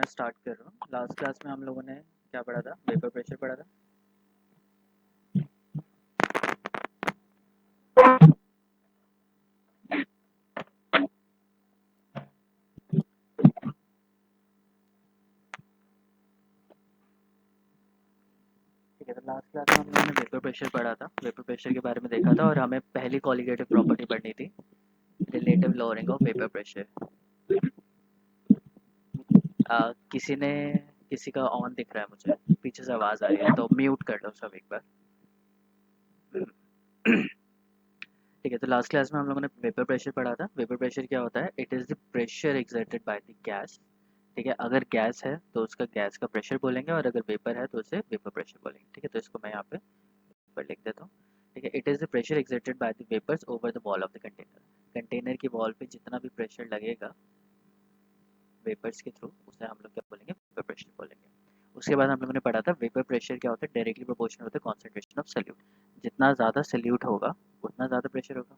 मैं स्टार्ट कर रहा हूँ। लास्ट क्लास में हम लोगों ने क्या पढ़ा था? वेपर प्रेशर पढ़ा था। ठीक है, तो लास्ट क्लास में हम लोगों ने वेपर प्रेशर पढ़ा था, वेपर प्रेशर के बारे में देखा था और हमें पहली कॉलिगेटिव प्रॉपर्टी पढ़नी थी, relative lowering of vapour pressure. किसी का ऑन दिख रहा है, मुझे पीछे से आवाज़ आ रही है, तो म्यूट कर लो सब एक बार। ठीक है, तो लास्ट क्लास में हम लोगों ने वेपर प्रेशर पढ़ा था। वेपर प्रेशर क्या होता है? It is the pressure exerted by the gas. ठीक है, अगर गैस है तो उसका गैस का प्रेशर बोलेंगे और अगर वेपर है तो उसे वेपर प्रेशर बोलेंगे। ठीक है, तो इसको मैं यहाँ पे पर लिख देता हूँ। ठीक है, it is the pressure exerted by the vapours over the wall of the container. Container की वॉल पे जितना भी प्रेशर लगेगा वेपर्स के थ्रू, उसे हम लोग क्या बोलेंगे? वेपर प्रेशर बोलेंगे। उसके बाद हम लोगों ने पढ़ा था वेपर प्रेशर क्या होता है? डायरेक्टली प्रोपोर्शनल होता है कॉन्सेंट्रेशन ऑफ सल्यूट। जितना ज़्यादा सल्यूट होगा उतना ज़्यादा प्रेशर होगा।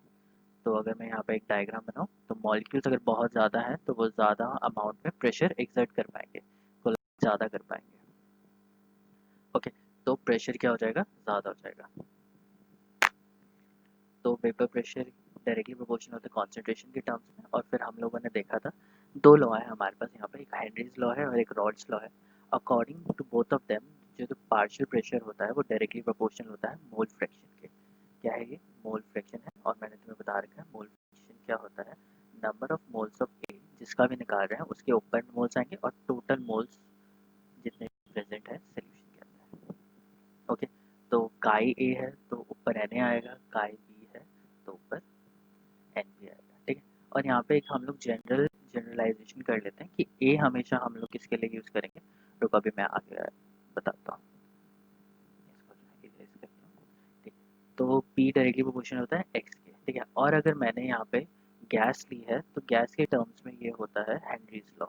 तो अगर मैं यहाँ पे एक डायग्राम बनाऊँ तो मॉलिक्यूल्स अगर बहुत ज़्यादा है तो वो ज़्यादा अमाउंट में प्रेशर एक्सर्ट कर पाएंगे, को ज़्यादा कर पाएंगे। ओके, तो प्रेशर क्या हो जाएगा? ज़्यादा हो जाएगा। तो वेपर प्रेशर डायरेक्टली प्रोपोर्शनल होता है कॉन्सेंट्रेशन के टर्म्स में। और फिर हम लोगों ने देखा था दो लॉ है हमारे पास यहाँ पे, एक हेनरीज लॉ है और एक रॉल्स लॉ है। According to both of them जो पार्शियल प्रेशर होता है वो डायरेक्टली प्रोपोर्शनल होता है मोल फ्रैक्शन के। क्या है ये? मोल फ्रैक्शन है। और मैंने तुम्हें बता रखा है मोल फ्रैक्शन क्या होता है? नंबर ऑफ मोल्स ऑफ ए जिसका भी निकाल रहे हैं उसके ऊपर मोल्स आएंगे और टोटल मोल्स जितने प्रेजेंट है सोल्यूशन के अंदर। ओके, तो काई ए है तो ऊपर एन ए आएगा, काई बी है तो ऊपर एन बी आएगा। ठीक है, और यहाँ पे एक हम लोग जनरलाइजेशन कर लेते हैं कि ए हमेशा हम लोग किसके लिए यूज़ करेंगे। रुको, अभी मैं आगे बताता हूँ। इसको जो है इरेज करता हूँ। ठीक, तो पी डायरेक्टली प्रोपोर्शनल होता है एक्स के। ठीक है, और अगर मैंने यहाँ पे गैस ली है तो गैस के टर्म्स में ये होता है हेनरीज लॉ।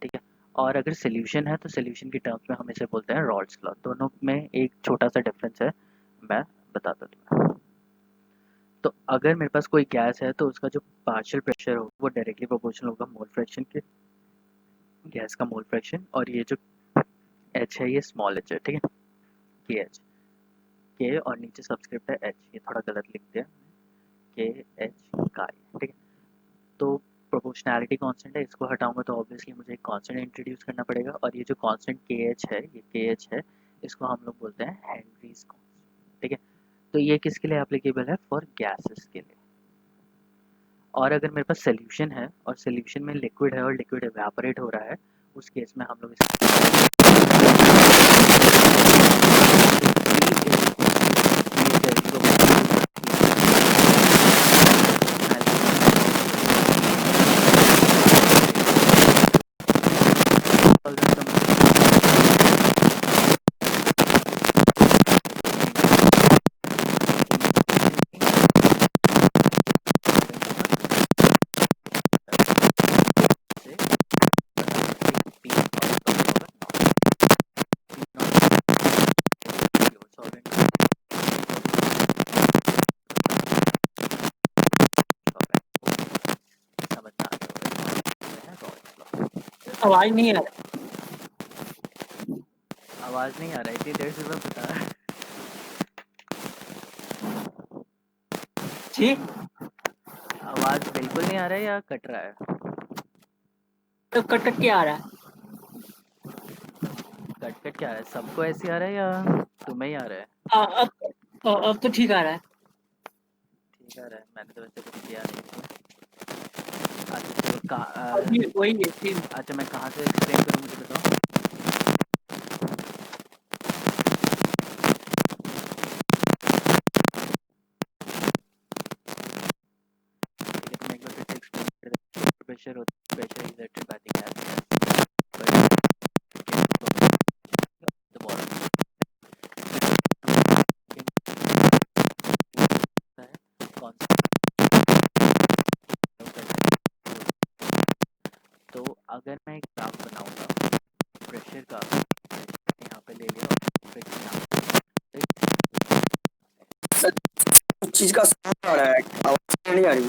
ठीक है, और अगर सोल्यूशन है तो सोल्यूशन के टर्म्स में हम इसे बोलते हैं रॉल्स लॉ। दोनों में एक छोटा सा डिफरेंस है, मैं बताता हूँ तुम्हें। तो अगर मेरे पास कोई गैस है तो उसका जो पार्शियल प्रेशर होगा वो डायरेक्टली प्रोपोर्शनल होगा मोल फ्रैक्शन के, गैस का मोल फ्रैक्शन। और ये जो एच है ये स्मॉल एच है। ठीक है, के एच, के और नीचे सब्सक्रिप्ट है एच, ये थोड़ा गलत लिख दिया, के एच का। ठीक है, तो प्रोपोर्शनैलिटी कांस्टेंट है, इसको हटाऊंगा तो ऑब्वियसली मुझे एक कांस्टेंट इंट्रोड्यूस करना पड़ेगा। और ये जो कांस्टेंट के एच है, ये के एच है, इसको हम लोग बोलते हैं हेनरीज कांस्टेंट। ठीक है, तो ये किसके लिए एप्लीकेबल है? फॉर गैसेस के लिए। और अगर मेरे पास सोल्यूशन है और सोल्यूशन में लिक्विड है और लिक्विड एवेपोरेट हो रहा है, उस केस में हम लोग आवाज नहीं आ रहा। आवाज नहीं आ रहा है, इतनी देर से मैं बता रहा। जी, आवाज बिल्कुल नहीं आ रहा है या कट रहा है? तो कट कट के आ रहा है। कट कट क्या आ रहा है? सबको ऐसे आ रहा है या तुम्हें ही आ रहा है? अब तो ठीक आ रहा है। ठीक आ रहा है, मैंने तो वैसे कुछ किया नहीं। अच्छा चलो, अभी वही है सेम। अच्छा मैं कहाँ से एक्सप्लेन करूँ मुझे बताओ। ठीक है, तो मैं एक बार फिर से एक्सप्लेन कर देता हूँ। Pressure exerted by the gas the bottom तो अगर मैं एक ग्राफ बनाऊंगा प्रेशर का, यहाँ पे ले लिया और फ्रिक्शन यहाँ पे, कुछ चीज का साउंड आ रहा है, आवाज नहीं आ रही।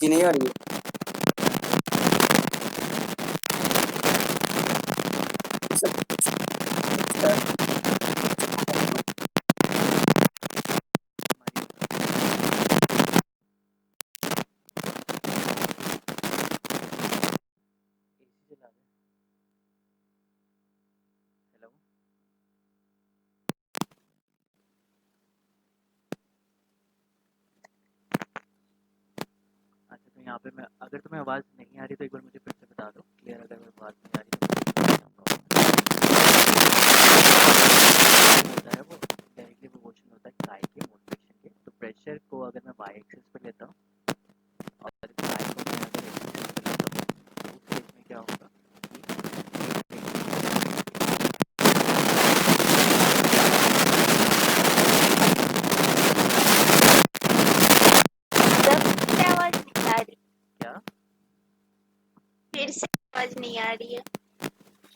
जी नहीं आ रही है। एसी चला दे। हेलो, अच्छा तो यहाँ पे मैं, अगर तुम्हें आवाज़ नहीं आ रही तो एक बार मुझे फिर से बता दो क्लियर। अगर आवाज़ नहीं आ रही तो होता है वो डायरेक्टली प्रोपोर्शनल होता है काई के मोल फ्रैक्शन के। तो प्रेशर को अगर मैं वाई एक्सिस पे लेता हूँ और काई को मैं अगर एक्सिस पे लेता हूँ तो उस केस में क्या होगा आवाज नहीं आ रही, क्या फिर से आवाज नहीं आ रही है।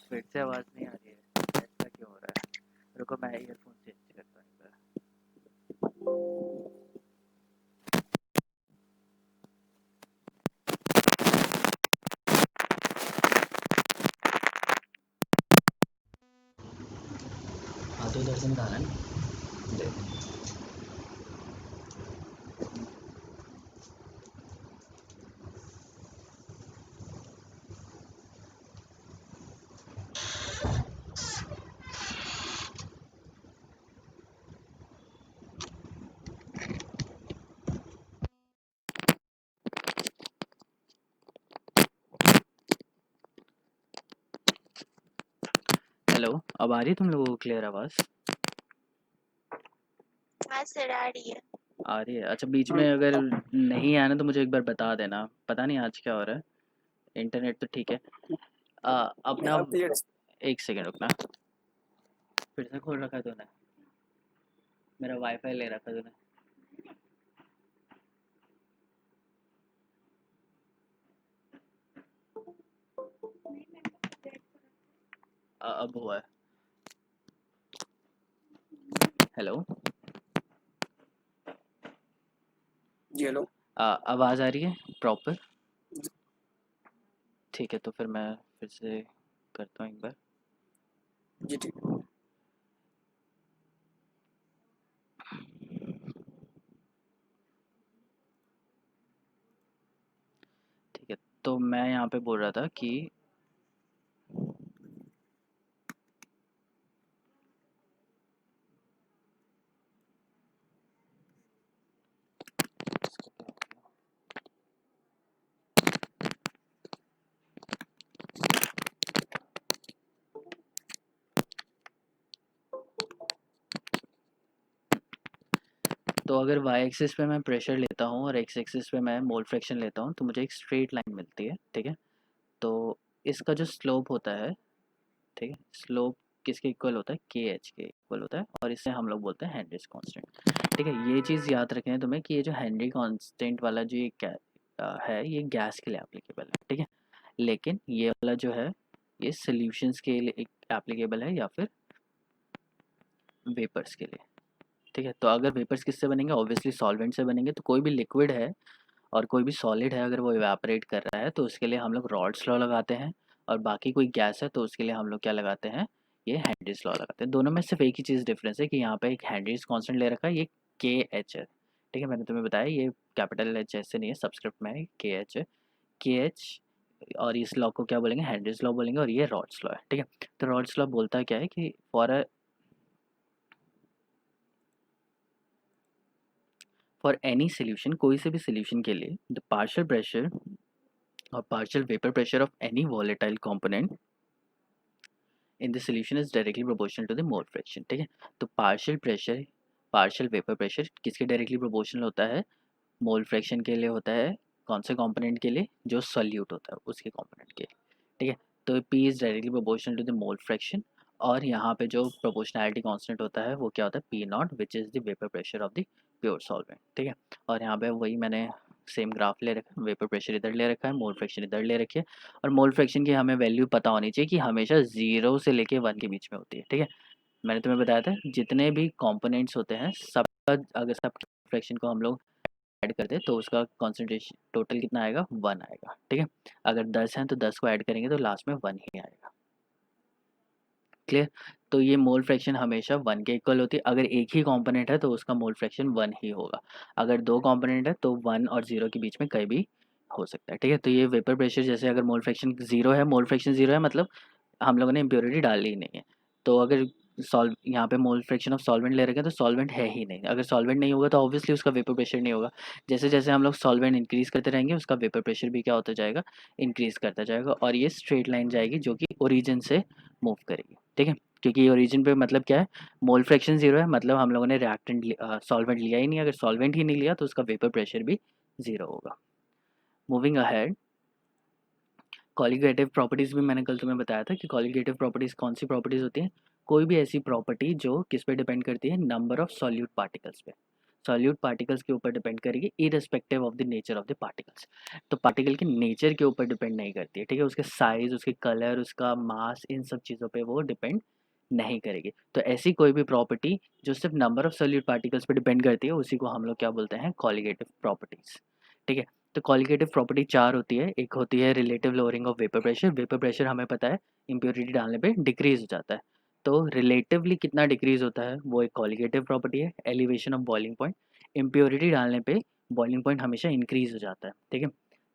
फिर से आवाज़ नहीं आ रही है? ऐसा क्यों हो रहा है? रुको मैं ईयरफोन चेंज करता हूँ एक बार। हाँ तो इधर से निकाला ना, देख। हेलो, अब आ रही है तुम लोगों को क्लियर आवाज़? हाँ सर आ रही है। आ रही है? अच्छा, बीच में अगर नहीं आया ना तो मुझे एक बार बता देना। पता नहीं आज क्या हो रहा है, इंटरनेट तो ठीक है। अपना अब क्लियर एक सेकंड रुकना, फिर से खोल रखा है तूने? मेरा वाईफाई ले रखा है तूने? अब हुआ है। हेलो, जी हेलो। आवाज़ आ रही है प्रॉपर? ठीक है, तो फिर मैं फिर से करता हूँ एक बार। जी ठीक। ठीक है, तो मैं यहाँ पे बोल रहा था कि तो अगर वाई एक्सिस पे मैं प्रेशर लेता हूँ और एक्स एक्सिस पे मैं मोल फ्रैक्शन लेता हूँ तो मुझे एक स्ट्रेट लाइन मिलती है, ठीक है। तो इसका जो स्लोप होता है, ठीक है, स्लोप किसके इक्वल होता है? के एच के इक्वल होता है, और इससे हम लोग बोलते हैं हेनरीज कांस्टेंट। ठीक है, ये चीज़ याद रखना है तुम्हें कि ये जो हेनरी कांस्टेंट वाला जो ये है, ये गैस के लिए एप्लीकेबल है, ठीक है। लेकिन ये वाला जो है, ये सॉल्यूशंस के लिए एप्लीकेबल है या फिर वेपर्स के लिए, ठीक है। तो अगर वेपर्स किससे बनेंगे? ऑब्वियसली सॉल्वेंट से बनेंगे। तो कोई भी लिक्विड है और कोई भी सॉलिड है, अगर वो इवेपोरेट कर रहा है तो उसके लिए हम लोग रॉल्स लॉ लगाते हैं, और बाकी कोई गैस है तो उसके लिए हम लोग क्या लगाते हैं? ये हेनरीज लॉ लगाते हैं। दोनों में सिर्फ एक ही चीज़ डिफरेंस है कि यहाँ पे एक हेनरीज कांस्टेंट ले रखा है, ये के एच है, ठीक है। मैंने तुम्हें बताया ये कैपिटल एच ऐसे नहीं है, सब्सक्रिप्ट में है, के एच है, के एच। और इस लॉ को क्या बोलेंगे? हेनरीज लॉ बोलेंगे, और ये रॉल्स लॉ है, ठीक है। तो रॉल्स लॉ बोलता क्या है कि फॉर एनी सोल्यूशन, कोई से भी सोल्यूशन के लिए, द पार्शियल प्रेशर और partial vapor pressure of any volatile component in the solution is directly proportional to the mole fraction, ठीक है। तो partial pressure, partial vapor pressure किसके directly proportional होता है? mole fraction के लिए होता है। कौन से component के लिए? जो solute होता है उसके component के लिए, ठीक है। तो P is directly proportional to the mole fraction, और यहाँ पे जो proportionality constant होता है वो क्या होता है? P naught, which is the vapor pressure of the pure solvent, ठीक है। और यहाँ पे वही मैंने सेम ग्राफ ले रखा है, वेपर प्रेशर इधर ले रखा है, मोल फ्रैक्शन इधर ले रखी है, और मोल फ्रैक्शन की हमें वैल्यू पता होनी चाहिए कि हमेशा 0 से लेके 1 के बीच में होती है, ठीक है। मैंने तुम्हें बताया था जितने भी कंपोनेंट्स होते हैं सबका, अगर सब फ्रैक्शन को हम लोग ऐड करते हैं तो उसका कॉन्सेंट्रेशन टोटल कितना आएगा, 1 आएगा। ठीक है, अगर 10 हैं तो 10 को ऐड करेंगे तो लास्ट में 1 ही आएगा। क्लियर? तो ये मोल फ्रैक्शन हमेशा 1 के इक्वल होती है। अगर एक ही कंपोनेंट है तो उसका मोल फ्रैक्शन 1 ही होगा। अगर 2 कंपोनेंट है तो 1 और 0 के बीच में कहीं भी हो सकता है। ठीक है, तो ये वेपर प्रेशर जैसे अगर मोल फ्रैक्शन 0 है, मोल फ्रैक्शन 0 है मतलब हम लोगों ने इम्प्योरिटी डाली ही नहीं है। तो अगर सॉल्व यहाँ पे मोल फ्रैक्शन ऑफ सॉल्वेंट ले रखे हैं तो सॉल्वेंट है ही नहीं। अगर सॉल्वेंट नहीं होगा तो ऑब्वियसली उसका वेपर प्रेशर नहीं होगा। जैसे जैसे हम लोग सॉल्वेंट इंक्रीज करते रहेंगे उसका वेपर प्रेशर भी क्या होता जाएगा, इंक्रीज करता जाएगा, और ये स्ट्रेट लाइन जाएगी जो कि ओरिजिन से मूव करेगी। ठीक है, क्योंकि ओरिजिन पे मतलब क्या है, मोल फ्रैक्शन 0 है मतलब हम लोगों ने रिएक्टेंट सॉल्वेंट लिया ही नहीं। अगर सॉल्वेंट ही नहीं लिया तो उसका वेपर प्रेशर भी 0 होगा। मूविंग अहेड, कॉलिगेटिव प्रॉपर्टीज़ भी मैंने कल तुम्हें बताया था कि कॉलिगेटिव प्रॉपर्टीज़ कौन सी प्रॉपर्टीज़ होती हैं। कोई भी ऐसी प्रॉपर्टी जो किस पे डिपेंड करती है, नंबर ऑफ सॉल्यूट पार्टिकल्स पे। सॉल्यूट पार्टिकल्स के ऊपर डिपेंड करेगी irrespective of the nature of the particles. तो पार्टिकल के नेचर के ऊपर डिपेंड नहीं करती है। ठीक है, उसके साइज, उसके कलर, उसका मास, इन सब चीज़ों पे वो डिपेंड नहीं करेगी। तो ऐसी कोई भी प्रॉपर्टी जो सिर्फ नंबर ऑफ सॉल्यूट पार्टिकल्स पे डिपेंड करती है उसी को हम लोग क्या बोलते हैं, कॉलिगेटिव प्रॉपर्टीज़। ठीक है, तो कॉलिगेटिव प्रॉपर्टी 4 होती है। एक होती है relative lowering of vapour pressure. Vapour pressure हमें पता है इम्प्योरिटी डालने पे डिक्रीज हो जाता है, तो रिलेटिवली कितना डिक्रीज होता है वो एक कॉलिगेटिव प्रॉपर्टी है। Elevation of boiling point, impurity डालने पे बॉइलिंग पॉइंट हमेशा इंक्रीज हो जाता है। ठीक है,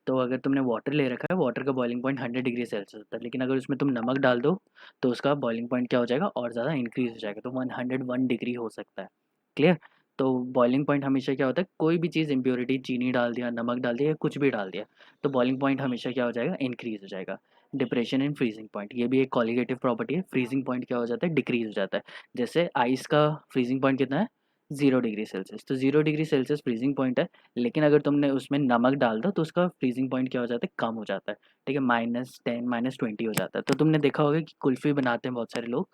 तो अगर तुमने वाटर ले रखा है, वाटर का बॉइलिंग पॉइंट 100 डिग्री सेल्सियस होता है, लेकिन अगर उसमें तुम नमक डाल दो तो उसका बॉइलिंग पॉइंट क्या हो जाएगा, और ज़्यादा इंक्रीज हो जाएगा, तो 101 डिग्री हो सकता है। क्लियर? तो बॉइलिंग पॉइंट हमेशा क्या होता है, कोई भी चीज़ इम्प्योरिटी, चीनी डाल दिया, नमक डाल दिया या कुछ भी डाल दिया, तो बॉइलिंग पॉइंट हमेशा क्या हो जाएगा, इंक्रीज हो जाएगा। डिप्रेशन इन फ्रीजिंग पॉइंट, ये भी एक कॉलिगेटिव प्रॉपर्टी है। फ्रीजिंग पॉइंट क्या हो जाता है, डिक्रीज हो जाता है। जैसे आइस का फ्रीजिंग पॉइंट कितना है, 0 डिग्री सेल्सियस, तो 0 डिग्री सेल्सियस फ्रीजिंग पॉइंट है, लेकिन अगर तुमने उसमें नमक डाल दो तो उसका फ्रीजिंग पॉइंट क्या हो जाता है, कम हो जाता है। ठीक है, -10 -20 हो जाता है। तो तुमने देखा होगा कि कुल्फ़ी बनाते हैं बहुत सारे लोग,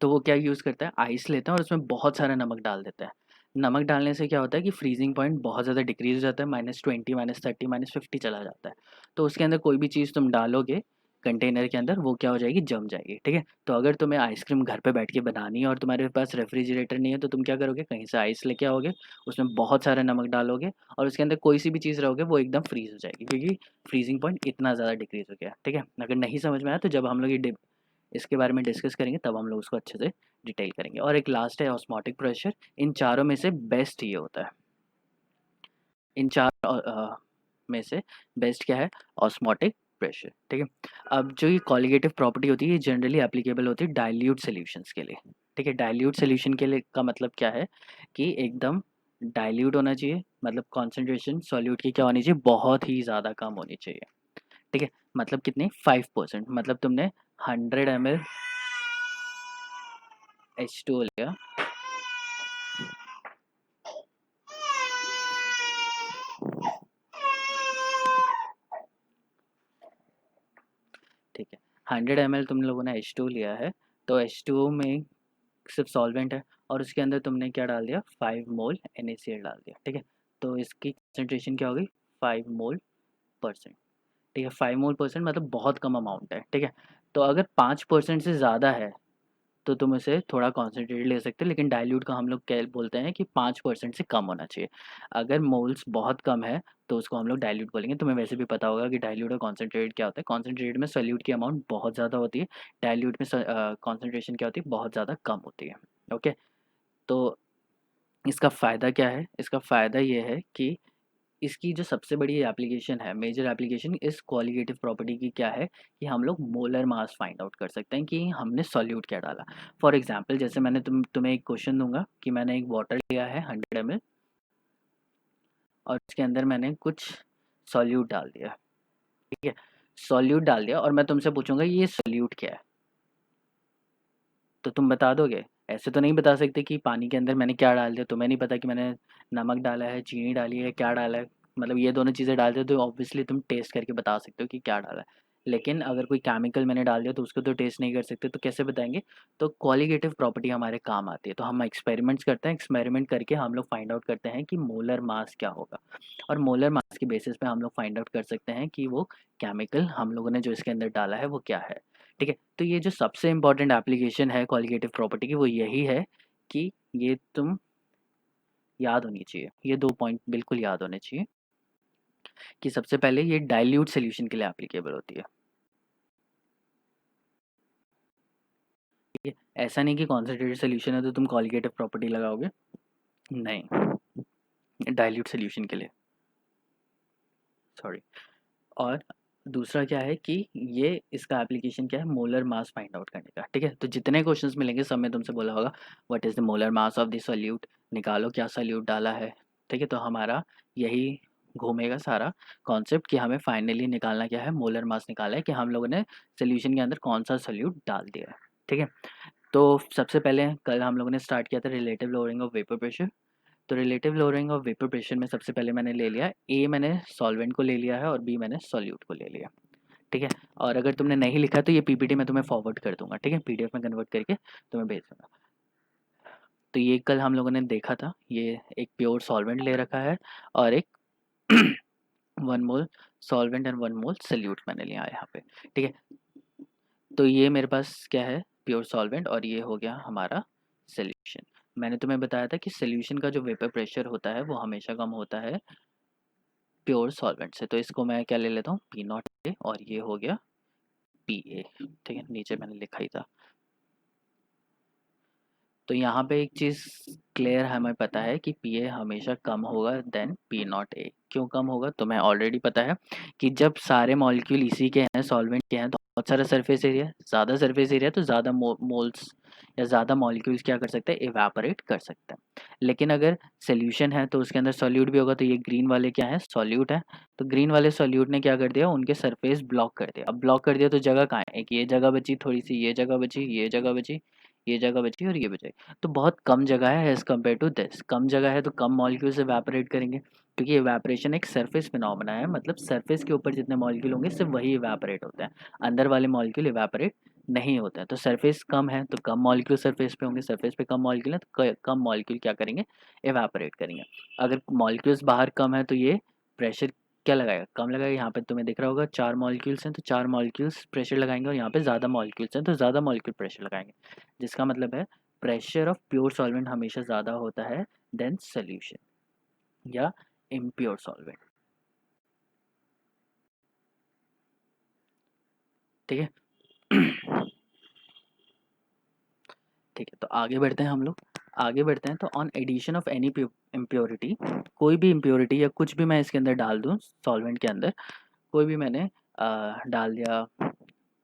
तो वो क्या यूज़ करता है, आइस लेता है और उसमें बहुत सारा नमक डाल देता है। नमक डालने से क्या होता है कि फ्रीजिंग पॉइंट बहुत ज़्यादा डिक्रीज़ हो जाता है, -20 -30 -50 चला जाता है। तो उसके अंदर कोई भी चीज़ तुम डालोगे कंटेनर के अंदर, वो क्या हो जाएगी, जम जाएगी। ठीक है, तो अगर तुम्हें आइसक्रीम घर पे बैठ के बनानी है और तुम्हारे पास रेफ्रिजरेटर नहीं है तो तुम क्या करोगे, कहीं से आइस लेके आओगे, उसमें बहुत सारा नमक डालोगे और उसके अंदर कोई सी भी चीज़ रहोगे वो एकदम फ्रीज़ हो जाएगी, क्योंकि फ्रीजिंग पॉइंट इतना ज़्यादा डिक्रीज़ हो गया। ठीक है, अगर नहीं समझ में आया तो जब हम लोग ये इसके बारे में डिस्कस करेंगे तब हम लोग उसको अच्छे से डिटेल करेंगे। और एक लास्ट है ऑस्मोटिक प्रेशर। इन चारों में से बेस्ट ये होता है, इन चार में से बेस्ट क्या है, ऑस्मोटिक प्रेशर। ठीक है, अब जो ये कॉलिगेटिव प्रॉपर्टी होती है ये जनरली एप्लीकेबल होती है डाइल्यूट सॉल्यूशंस के लिए। ठीक है, डाइल्यूट सॉल्यूशन के लिए का मतलब क्या है कि एकदम डाइल्यूट होना चाहिए, मतलब कॉन्सेंट्रेशन सॉल्यूट की क्या होनी चाहिए, बहुत ही ज़्यादा कम होनी चाहिए। ठीक है, मतलब कितने, 5%, मतलब तुमने 100 ml H2O लिया, ठीक है, 100 ml तुम लोगों ने H2O लिया है, तो H2O में सिर्फ सॉल्वेंट है और उसके अंदर तुमने क्या डाल दिया, 5 मोल NaCl डाल दिया। ठीक है, तो इसकी कंसंट्रेशन क्या होगी, 5 मोल परसेंट। ठीक है, 5 मोल परसेंट मतलब बहुत कम अमाउंट है। ठीक है, तो अगर 5% से ज़्यादा है तो तुम इसे थोड़ा कॉन्सेंट्रेटेड ले सकते हो, लेकिन डाइल्यूट का हम लोग क्या बोलते हैं कि 5% से कम होना चाहिए। अगर मोल्स बहुत कम है तो उसको हम लोग डाइल्यूट बोलेंगे। तुम्हें वैसे भी पता होगा कि डाइल्यूट और कॉन्सेंट्रेटेड क्या होता है। कॉन्सेंट्रेटेड में सोल्यूट की अमाउंट बहुत ज़्यादा होती है, डाइल्यूट में कॉन्सेंट्रेशन क्या होती है, बहुत ज़्यादा कम होती है। ओके, तो इसका फ़ायदा क्या है, इसका फ़ायदा ये है कि इसकी जो सबसे बड़ी एप्लीकेशन है, मेजर एप्लीकेशन इस क्वालिटेटिव प्रॉपर्टी की क्या है कि हम लोग मोलर मास फाइंड आउट कर सकते हैं कि हमने सॉल्यूट क्या डाला। फॉर एग्जांपल जैसे मैंने तुम्हें एक क्वेश्चन दूंगा कि मैंने एक वाटर लिया है 100 ml और उसके अंदर मैंने कुछ सॉल्यूट डाल दिया। ठीक है, सॉल्यूट डाल दिया और मैं तुमसे पूछूंगा ये सॉल्यूट क्या है, तो तुम बता दोगे। ऐसे तो नहीं बता सकते कि पानी के अंदर मैंने क्या डाल दिया, तुम्हें नहीं पता कि मैंने नमक डाला है, चीनी डाली है, क्या डाला है, मतलब ये दोनों चीज़ें डालते हो तो ऑब्वियसली तुम टेस्ट करके बता सकते हो कि क्या डाला है। लेकिन अगर कोई केमिकल मैंने डाल दिया तो उसको तो टेस्ट नहीं कर सकते, तो कैसे बताएंगे। तो क्वालिटेटिव प्रॉपर्टी हमारे काम आती है, तो हम एक्सपेरिमेंट्स करते हैं, एक्सपेरिमेंट करके हम लोग फाइंड आउट करते हैं कि मोलर मास क्या होगा, और मोलर मास के बेसिस पे हम लोग फाइंड आउट कर सकते हैं कि वो केमिकल हम लोगों ने जो इसके अंदर डाला है वो क्या है। ठीक है, तो ये जो सबसे इम्पोर्टेंट एप्लीकेशन है क्वालिटेटिव प्रॉपर्टी की वो यही है कि ये याद होनी चाहिए, ये 2 पॉइंट बिल्कुल याद होने चाहिए कि सबसे पहले ये डाइल्यूट सॉल्यूशन के लिए एप्लीकेबल होती है। ठीक है, ऐसा नहीं कि कॉन्सेंट्रेटेड सॉल्यूशन है तो तुम कॉलिगेटिव प्रॉपर्टी लगाओगे, नहीं, डाइल्यूट सॉल्यूशन के लिए, सॉरी। और दूसरा क्या है कि ये इसका एप्लीकेशन क्या है, मोलर मास फाइंड आउट करने का। ठीक है, तो जितने क्वेश्चंस मिलेंगे सब में तुमसे बोला होगा what is the molar mass of the solute, निकालो क्या सॉल्यूट डाला है। ठीक है, तो हमारा यही घूमेगा सारा कॉन्सेप्ट कि हमें फाइनली निकालना क्या है, मोलर मास निकाला है कि हम लोगों ने सोल्यूशन के अंदर कौन सा सॉल्यूट डाल दिया है। ठीक है, तो सबसे पहले कल हम लोगों ने स्टार्ट किया था relative lowering of vapour pressure. तो relative lowering of vapour pressure में सबसे पहले मैंने ले लिया ए, मैंने सॉल्वेंट को ले लिया है और बी मैंने सॉल्यूट को ले लिया। ठीक है, और अगर तुमने नहीं लिखा तो ये पीपीटी मैं तुम्हें फॉरवर्ड कर दूंगा। ठीक है, पीडीएफ में कन्वर्ट करके तुम्हें भेज दूंगा। तो ये कल हम लोगों ने देखा था, ये एक प्योर सॉल्वेंट ले रखा है और एक 1 मोल सॉल्वेंट एंड 1 मोल सॉल्यूट मैंने लिया है यहाँ पे। ठीक है, तो ये मेरे पास क्या है, प्योर सॉल्वेंट, और ये हो गया हमारा सॉल्यूशन। मैंने तुम्हें बताया था कि सॉल्यूशन का जो वेपर प्रेशर होता है वो हमेशा कम होता है प्योर सॉल्वेंट से। तो इसको मैं क्या ले लेता हूँ, पी नॉट ए, और ये हो गया पी ए। ठीक है, नीचे मैंने लिखा ही था। तो यहाँ पे एक चीज़ क्लियर हमें पता है कि पी ए हमेशा कम होगा देन पी नॉट ए। क्यों कम होगा, तुम्हें ऑलरेडी पता है कि जब सारे मॉलिक्यूल इसी के हैं, सॉल्वेंट के हैं, तो बहुत सारा सरफेस एरिया, ज़्यादा सरफेस एरिया तो ज़्यादा मोल्स या ज़्यादा मॉलिक्यूल्स क्या कर सकते हैं, इवेपोरेट कर सकते हैं। लेकिन अगर सोल्यूशन है तो उसके अंदर सॉल्यूट भी होगा, तो ये ग्रीन वाले क्या है, सॉल्यूट है। तो ग्रीन वाले सॉल्यूट ने क्या कर दिया, उनके सरफेस ब्लॉक कर दिया। अब ब्लॉक कर दिया तो जगह कहाँ है, एक ये जगह बची, थोड़ी सी ये जगह बची, ये जगह बची, ये जगह बची और ये बची। तो बहुत कम जगह है एज़ कम्पेयर टू दिस। कम जगह है तो कम मॉलिक्यूल्स इवेपोरेट करेंगे, क्योंकि इवेपोरेशन एक सरफेस फिनोमेना है, मतलब सरफेस के ऊपर जितने मॉलिक्यूल होंगे सिर्फ वही इवेपोरेट होते हैं, अंदर वाले मॉलिक्यूल इवेपोरेट नहीं होते हैं। तो सरफेस कम है तो कम मॉलिक्यूल सरफेस पे होंगे, सरफेस पे कम मॉलिक्यूल है तो कम मॉलिक्यूल क्या करेंगे, इवेपोरेट करेंगे। अगर मॉलिक्यूल्स बाहर कम है तो ये प्रेशर क्या लगाएगा, कम लगाएगा। यहाँ पे तुम्हें दिख रहा होगा 4 मॉलिक्यूल्स हैं तो 4 मॉलिक्यूल्स प्रेशर लगाएंगे, और यहाँ पे ज़्यादा मॉलिक्यूल्स हैं तो ज़्यादा मॉलिक्यूल प्रेशर लगाएंगे, जिसका मतलब है प्रेशर ऑफ प्योर सॉल्वेंट हमेशा ज़्यादा होता है देन सोल्यूशन या इम्प्योर सॉल्वेंट। ठीक है ठीक है, तो आगे बढ़ते हैं हम लोग। आगे बढ़ते हैं तो on addition of any impurity, कोई भी इम्प्योरिटी या कुछ भी मैं इसके अंदर डाल दूँ सॉल्वेंट के अंदर, कोई भी मैंने डाल दिया,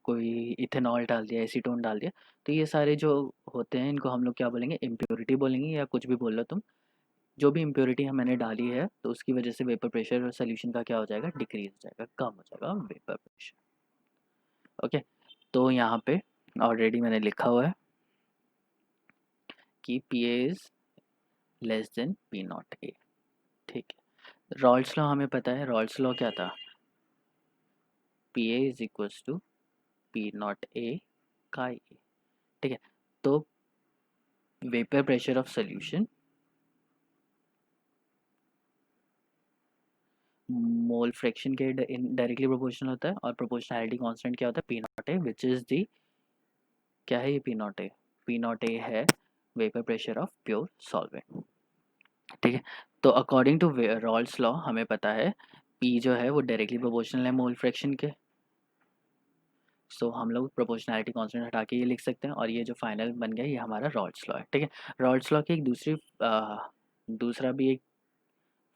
कोई इथेनॉल डाल दिया, एसीटोन डाल दिया, तो ये सारे जो होते हैं इनको हम लोग क्या बोलेंगे, इम्प्योरिटी बोलेंगे, या कुछ भी बोल लो तुम। जो भी इम्प्योरिटी मैंने डाली है तो उसकी वजह से वेपर प्रेशर और सोल्यूशन का क्या हो जाएगा, डिक्रीज हो जाएगा, कम हो जाएगा वेपर प्रेशर। ओके, तो यहाँ पे ऑलरेडी मैंने लिखा हुआ है कि P A is less than P not a. ठीक है, रॉल्स लॉ हमें पता है, रॉल्स लॉ क्या था, P A is equals to P not A का ए। ठीक है, तो vapour pressure of solution mole fraction के डायरेक्टली प्रोपोर्शनल होता है, और प्रोपोर्शनैलिटी कांस्टेंट क्या होता है, P not A, which is the, क्या है ये P not A, P not A है vapour pressure of pure solvent. ठीक है, तो अकॉर्डिंग टू रॉल्स लॉ हमें पता है पी जो है वो डायरेक्टली प्रोपोर्शनल है मोल फ्रैक्शन के। सो हम लोग प्रोपोर्शनैलिटी कांस्टेंट हटा के ये लिख सकते हैं, और ये जो फाइनल बन गया ये हमारा रॉल्स लॉ है। ठीक है, रॉल्स लॉ की एक दूसरा भी एक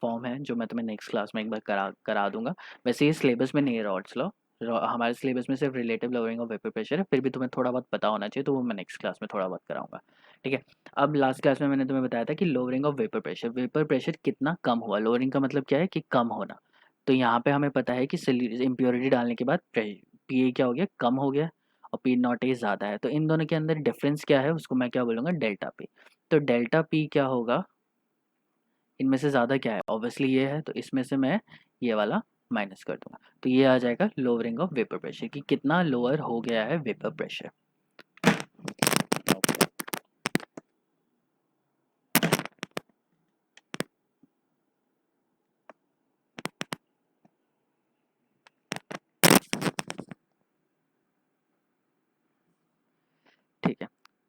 फॉर्म है जो मैं तुम्हें नेक्स्ट क्लास में एक बार करा दूंगा। वैसे ये सिलेबस में नहीं है रॉल्स लॉ, हमारे सिलेबस में सिर्फ relative lowering of vapour pressure है, फिर भी तुम्हें थोड़ा बहुत पता होना चाहिए, तो वो मैं नेक्स्ट क्लास में थोड़ा बहुत कराऊंगा। ठीक है, अब लास्ट क्लास में मैंने तुम्हें बताया था कि लोअरिंग ऑफ वेपर प्रेशर कितना कम हुआ, लोअरिंग का मतलब क्या है कि कम होना। तो यहाँ पे हमें पता है कि इम्प्योरिटी डालने के बाद पी ए क्या हो गया, कम हो गया, और पी नॉट ए ज़्यादा है। तो इन दोनों के अंदर डिफरेंस क्या है, उसको मैं क्या बोलूँगा, डेल्टा पी। तो डेल्टा पी क्या होगा, इनमें से ज़्यादा क्या है, ऑब्वियसली ये है, तो इसमें से मैं ये वाला माइनस कर दूंगा, तो ये आ जाएगा लोअरिंग ऑफ वेपर प्रेशर, कि कितना लोअर हो गया है वेपर प्रेशर। ठीक है,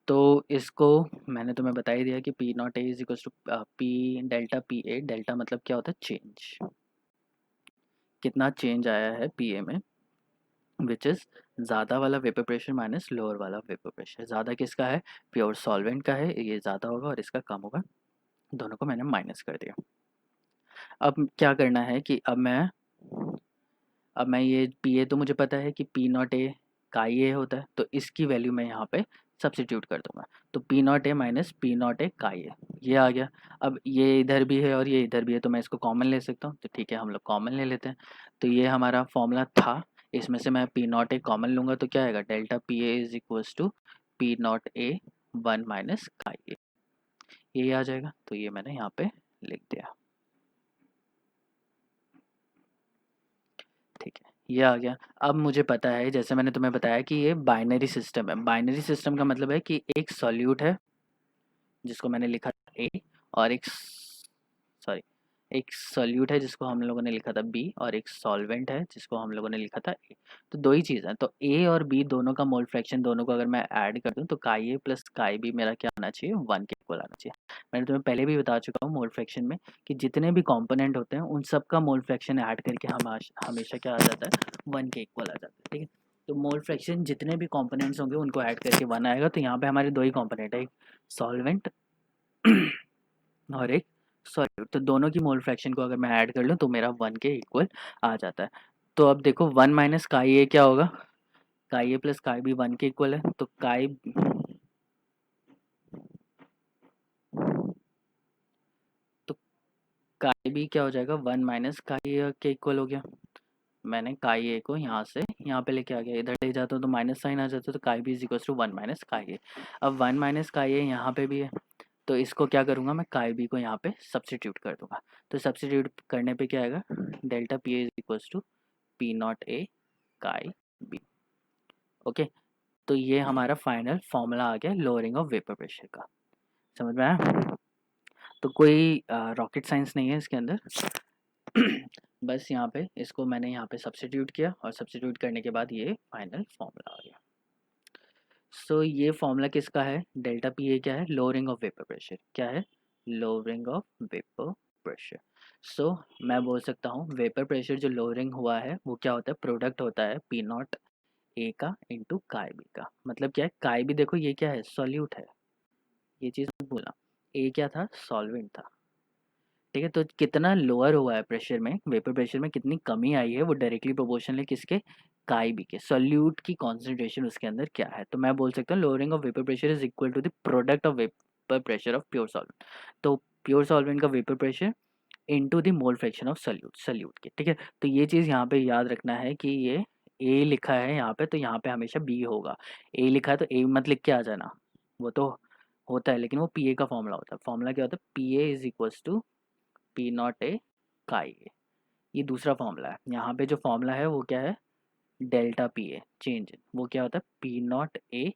तो इसको मैंने तुम्हें बता ही दिया कि P not A is equal to P delta P A. Delta मतलब क्या होता है? चेंज, कितना चेंज आया है पी ए में, विच इज़ ज़्यादा वाला वेपर प्रेशर माइनस लोअर वाला वेपर प्रेशर। ज़्यादा किसका है? प्योर सॉल्वेंट का है, ये ज़्यादा होगा और इसका कम होगा। दोनों को मैंने माइनस कर दिया। अब क्या करना है कि अब मैं ये पी ए तो मुझे पता है कि पी नॉट ए का ए होता है, तो इसकी वैल्यू मैं यहाँ पे सब्स्टिट्यूट कर दूंगा। तो P not a minus P not A का ये आ गया। अब ये इधर भी है और ये इधर भी है, तो मैं इसको कॉमन ले सकता हूँ। तो ठीक है, हम लोग कॉमन ले लेते हैं। तो ये हमारा फॉर्मूला था, इसमें से मैं पी नॉट ए कॉमन लूँगा तो क्या आएगा? Delta P A is equals to P not A 1 minus का ये आ जाएगा। तो ये मैंने यहाँ पे लिख दिया। ठीक है, ये आ गया। अब मुझे पता है, जैसे मैंने तुम्हें बताया कि ये बाइनरी सिस्टम है। बाइनरी सिस्टम का मतलब है कि एक सॉल्यूट है जिसको मैंने लिखा था ए, और एक सॉल्यूट है जिसको हम लोगों ने लिखा था बी, और एक सॉल्वेंट है जिसको हम लोगों ने लिखा था ए। तो दो ही चीज़ है, तो ए और बी दोनों का मोल फ्रैक्शन दोनों को अगर मैं ऐड कर दूं तो काई ए प्लस काई बी मेरा क्या आना चाहिए? 1 के इक्वल आना चाहिए। मैंने तुम्हें पहले भी बता चुका हूँ मोल फ्रैक्शन में कि जितने भी कॉम्पोनेंट होते हैं उन सब का मोल फ्रैक्शन ऐड करके हमेशा क्या आ जाता है? 1 के इक्वल आ जाता है। ठीक है, तो मोल फ्रैक्शन जितने भी कॉम्पोनेंट्स होंगे उनको ऐड करके 1 आएगा। तो यहाँ पे हमारे दो ही कॉम्पोनेंट है, एक सॉल्वेंट और एक सॉल्यूट। तो दोनों की मोल फ्रैक्शन को अगर मैं ऐड कर लूँ तो मेरा 1 के इक्वल आ जाता है। तो अब देखो 1 माइनस काई ए क्या होगा? काई ए प्लस काई बी 1 के इक्वल है। तो काई बी क्या हो जाएगा? 1 माइनस काई ए के इक्वल हो गया। मैंने काई ए को यहाँ से यहाँ पे लेके आ गया, इधर ले जाता हूँ तो माइनस साइन आ जाता है। तो chi B is equal to 1 minus chi A. अब 1 माइनस काई ए यहाँ पे भी है, तो इसको क्या करूँगा मैं? काई बी को यहाँ पे सब्स्टिट्यूट कर दूंगा। तो सब्स्टिट्यूट करने पे क्या आएगा? Delta P is equals to P not A chi B. Okay, तो ये हमारा फाइनल फॉर्मूला आ गया लोअरिंग ऑफ वेपर प्रेशर का। समझ में आया? तो कोई रॉकेट साइंस नहीं है इसके अंदर। बस यहाँ पे इसको मैंने यहाँ पे सब्स्टिट्यूट किया, और सब्स्टिट्यूट करने के बाद ये फाइनल फॉर्मूला आ गया। सो ये फॉर्मूला किसका है? डेल्टा पी ए क्या है? Lowering of vapour pressure. क्या है? Lowering of vapour pressure. So मैं बोल सकता हूँ वेपर प्रेशर जो लोअरिंग हुआ है वो क्या होता है? प्रोडक्ट होता है पी नॉट ए का इंटू काई बी का। मतलब क्या है? काई बी देखो ये क्या है? सॉल्यूट है, ये चीज़ मत भूलना। ए क्या था? सॉल्वेंट था। ठीक है, तो कितना लोअर हुआ है प्रेशर में, वेपर प्रेशर में कितनी कमी आई है, वो डायरेक्टली प्रोपोर्शनल है किसके? काई बी के। सॉल्यूट की कॉन्सेंट्रेशन उसके अंदर क्या है? तो मैं बोल सकता हूँ lowering of vapour pressure is equal to the product of vapour pressure of pure solvent. तो प्योर सॉल्वेंट का vapour pressure into the mole fraction of solute के। ठीक है, तो ये चीज़ यहाँ पे याद रखना है कि ये ए लिखा है यहाँ पे, तो यहाँ पे हमेशा बी होगा। ए लिखा है तो ए मत लिख के आ जाना, वो तो होता है लेकिन वो पी ए का फॉर्मूला होता है। फॉर्मूला क्या होता है? P A is equals to P not A chi A. ये दूसरा फॉर्मूला है। यहाँ पे जो फॉर्मूला है वो क्या है? डेल्टा पी ए चेंज, वो क्या होता है? P not A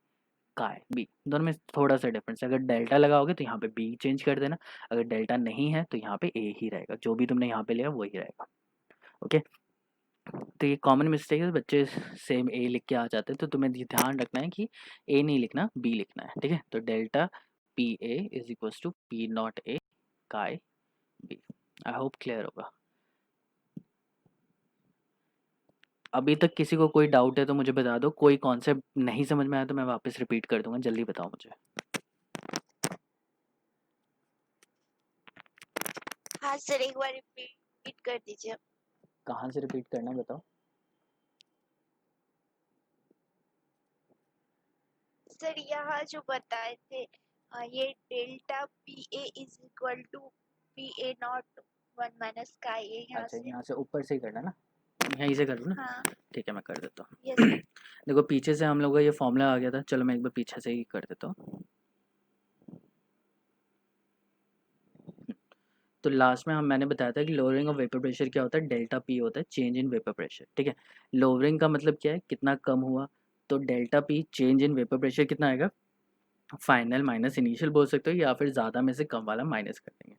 chi B. दोनों में थोड़ा सा डिफरेंस है। अगर डेल्टा लगाओगे तो यहाँ पे बी चेंज कर देना, अगर डेल्टा नहीं है तो यहाँ पे ए ही रहेगा। जो भी तुमने यहाँ पे लिया वही रहेगा। ओके, तो ये कॉमन मिस्टेक है, बच्चे सेम ए लिख के आ जाते हैं। तो तुम्हें ध्यान रखना है कि ए नहीं लिखना, बी लिखना है। ठीक है, तो delta P A is equals to P not A chi B. I hope clear होगा। अभी तक किसी को कोई डाउट है तो मुझे बता दो। कोई कॉन्सेप्ट नहीं समझ में आया तो मैं वापस रिपीट कर दूंगा, जल्दी बताओ मुझे। हाँ सर, एक बार रिपीट कर दीजिए। कहाँ से रिपीट करना बताओ। सर यहाँ जो बताए थे, ये delta P A is equal to P A nought 1 minus का ए यहाँ अच्छा, से। यहाँ से ऊपर से ही करना ना, यहीं से कर दूँ ना? हाँ ठीक है, मैं कर देता हूँ। Yes sir. देखो पीछे से हम लोग का ये फॉर्मूला आ गया था, चलो मैं एक बार पीछे से ही कर देता हूँ। तो लास्ट में मैंने बताया था कि लोअरिंग ऑफ वेपर प्रेशर क्या होता है? डेल्टा पी होता है चेंज इन वेपर प्रेशर। ठीक है, लोअरिंग का मतलब क्या है? कितना कम हुआ। तो delta P change in vapour pressure कितना आएगा? फाइनल माइनस इनिशियल बोल सकते हो, या फिर ज़्यादा में से कम वाला माइनस कर देंगे।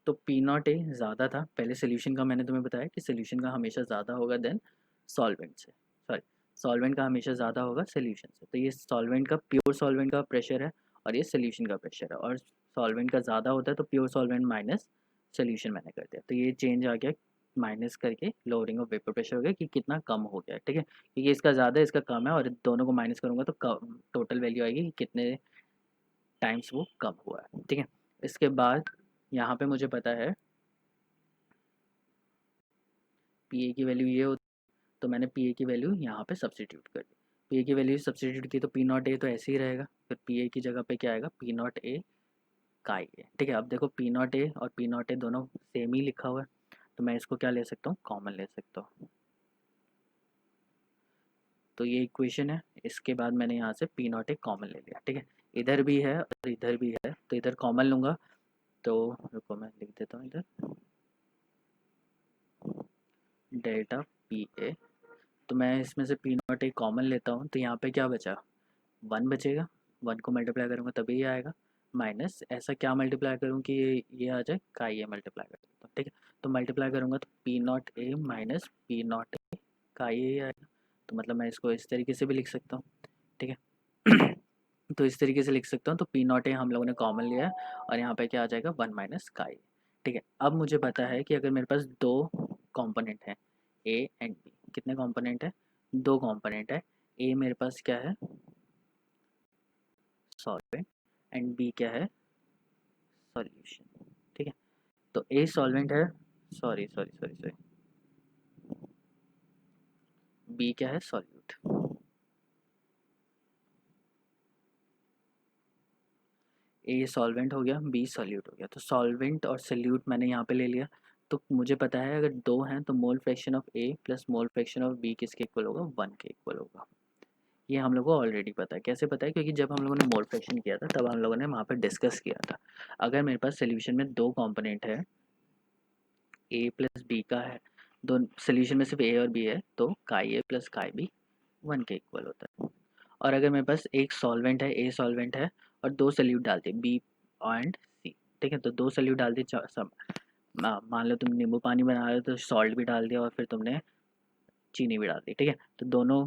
तो पी नॉट ए ज़्यादा था पहले सोल्यूशन का, मैंने तुम्हें बताया कि सोल्यूशन का हमेशा ज़्यादा होगा देन सॉल्वेंट से, सॉरी सॉल्वेंट का हमेशा ज़्यादा होगा सोल्यूशन से। तो ये सॉल्वेंट का, प्योर सॉल्वेंट का प्रेशर है और ये सोल्यूशन का प्रेशर है, और सॉल्वेंट का ज़्यादा होता है तो प्योर सॉल्वेंट माइनस सोल्यूशन मैंने कर दिया, तो ये चेंज आ गया, माइनस करके लोअरिंग ऑफ वेपर प्रेशर हो गया कि कितना कम हो गया, ठीक है, क्योंकि इसका ज़्यादा है इसका कम है, और दोनों को माइनस करूँगा तो टोटल वैल्यू आएगी कि कितने टाइम्स वो कम हुआ है, ठीक है। इसके बाद यहाँ पे मुझे पता है पी ए की वैल्यू ये होती, तो मैंने पी ए की वैल्यू यहाँ पे सब्सटीट्यूट कर दी। पी ए की वैल्यू सब्सटीट्यूट की तो पी नॉट ए तो ऐसे ही रहेगा, फिर पी ए की जगह पे क्या आएगा, पी नॉट ए का ए, ठीक है। अब देखो पी नॉट ए और पी नॉट ए दोनों सेम ही लिखा हुआ है, तो मैं इसको क्या ले सकता हूँ, कॉमन ले सकता हूँ। तो ये इक्वेशन है, इसके बाद मैंने यहाँ से पी नॉट ए कॉमन ले लिया, ठीक है। इधर भी है और इधर भी है, तो इधर कॉमन लूँगा, तो रुको मैं लिख देता हूँ इधर डेल्टा पी ए, तो मैं इसमें से पी नॉट ए कॉमन लेता हूँ, तो यहाँ पे क्या बचा, 1 बचेगा, 1 को मल्टीप्लाई करूँगा तभी ये आएगा, माइनस ऐसा क्या मल्टीप्लाई करूँ कि ये आ जाए, का ये मल्टीप्लाई कर देता हूँ, ठीक है। तो मल्टीप्लाई करूँगा तो P not a minus P not A का ये आएगा, तो मतलब मैं इसको इस तरीके से भी लिख सकता हूँ, ठीक है। तो इस तरीके से लिख सकता हूँ, तो पी नॉट ए हम लोगों ने कॉमन लिया है, और यहाँ पे क्या आ जाएगा, 1 माइनस का ए, ठीक है। अब मुझे पता है कि अगर मेरे पास दो कॉम्पोनेंट हैं ए एंड बी, कितने कॉम्पोनेंट है, 2 कॉम्पोनेंट है, ए मेरे पास क्या है, सॉल्वेंट, एंड बी क्या है, सॉल्यूशन, ठीक है। तो ए सॉल्वेंट है, sorry sorry sorry sorry, B क्या है, सॉल्यूट। ए सॉल्वेंट हो गया, बी सॉल्यूट हो गया, तो सॉल्वेंट और सॉल्यूट मैंने यहाँ पे ले लिया। तो मुझे पता है अगर दो हैं तो mole fraction of A plus mole fraction of B किसके इक्वल होगा, 1 के इक्वल होगा। ये हम लोग को ऑलरेडी पता है। कैसे पता है, क्योंकि जब हम लोगों ने मोल फ्रैक्शन किया था तब हम लोगों ने वहाँ पर डिस्कस किया था। अगर मेरे पास सोल्यूशन में दो कॉम्पोनेंट है, ए प्लस बी का है, दो सोल्यूशन में सिर्फ ए और बी है, तो काई ए प्लस काई बी 1 के इक्वल होता है। और अगर मेरे पास एक सॉल्वेंट है, ए सॉल्वेंट है, और दो सॉल्यूट डालते हैं बी एंड सी, ठीक है, तो दो सॉल्यूट डाल दिए, सब मान लो तुम नींबू पानी बना रहे हो तो सॉल्ट भी डाल दिया और फिर तुमने चीनी भी डाल दी, ठीक है, तो दोनों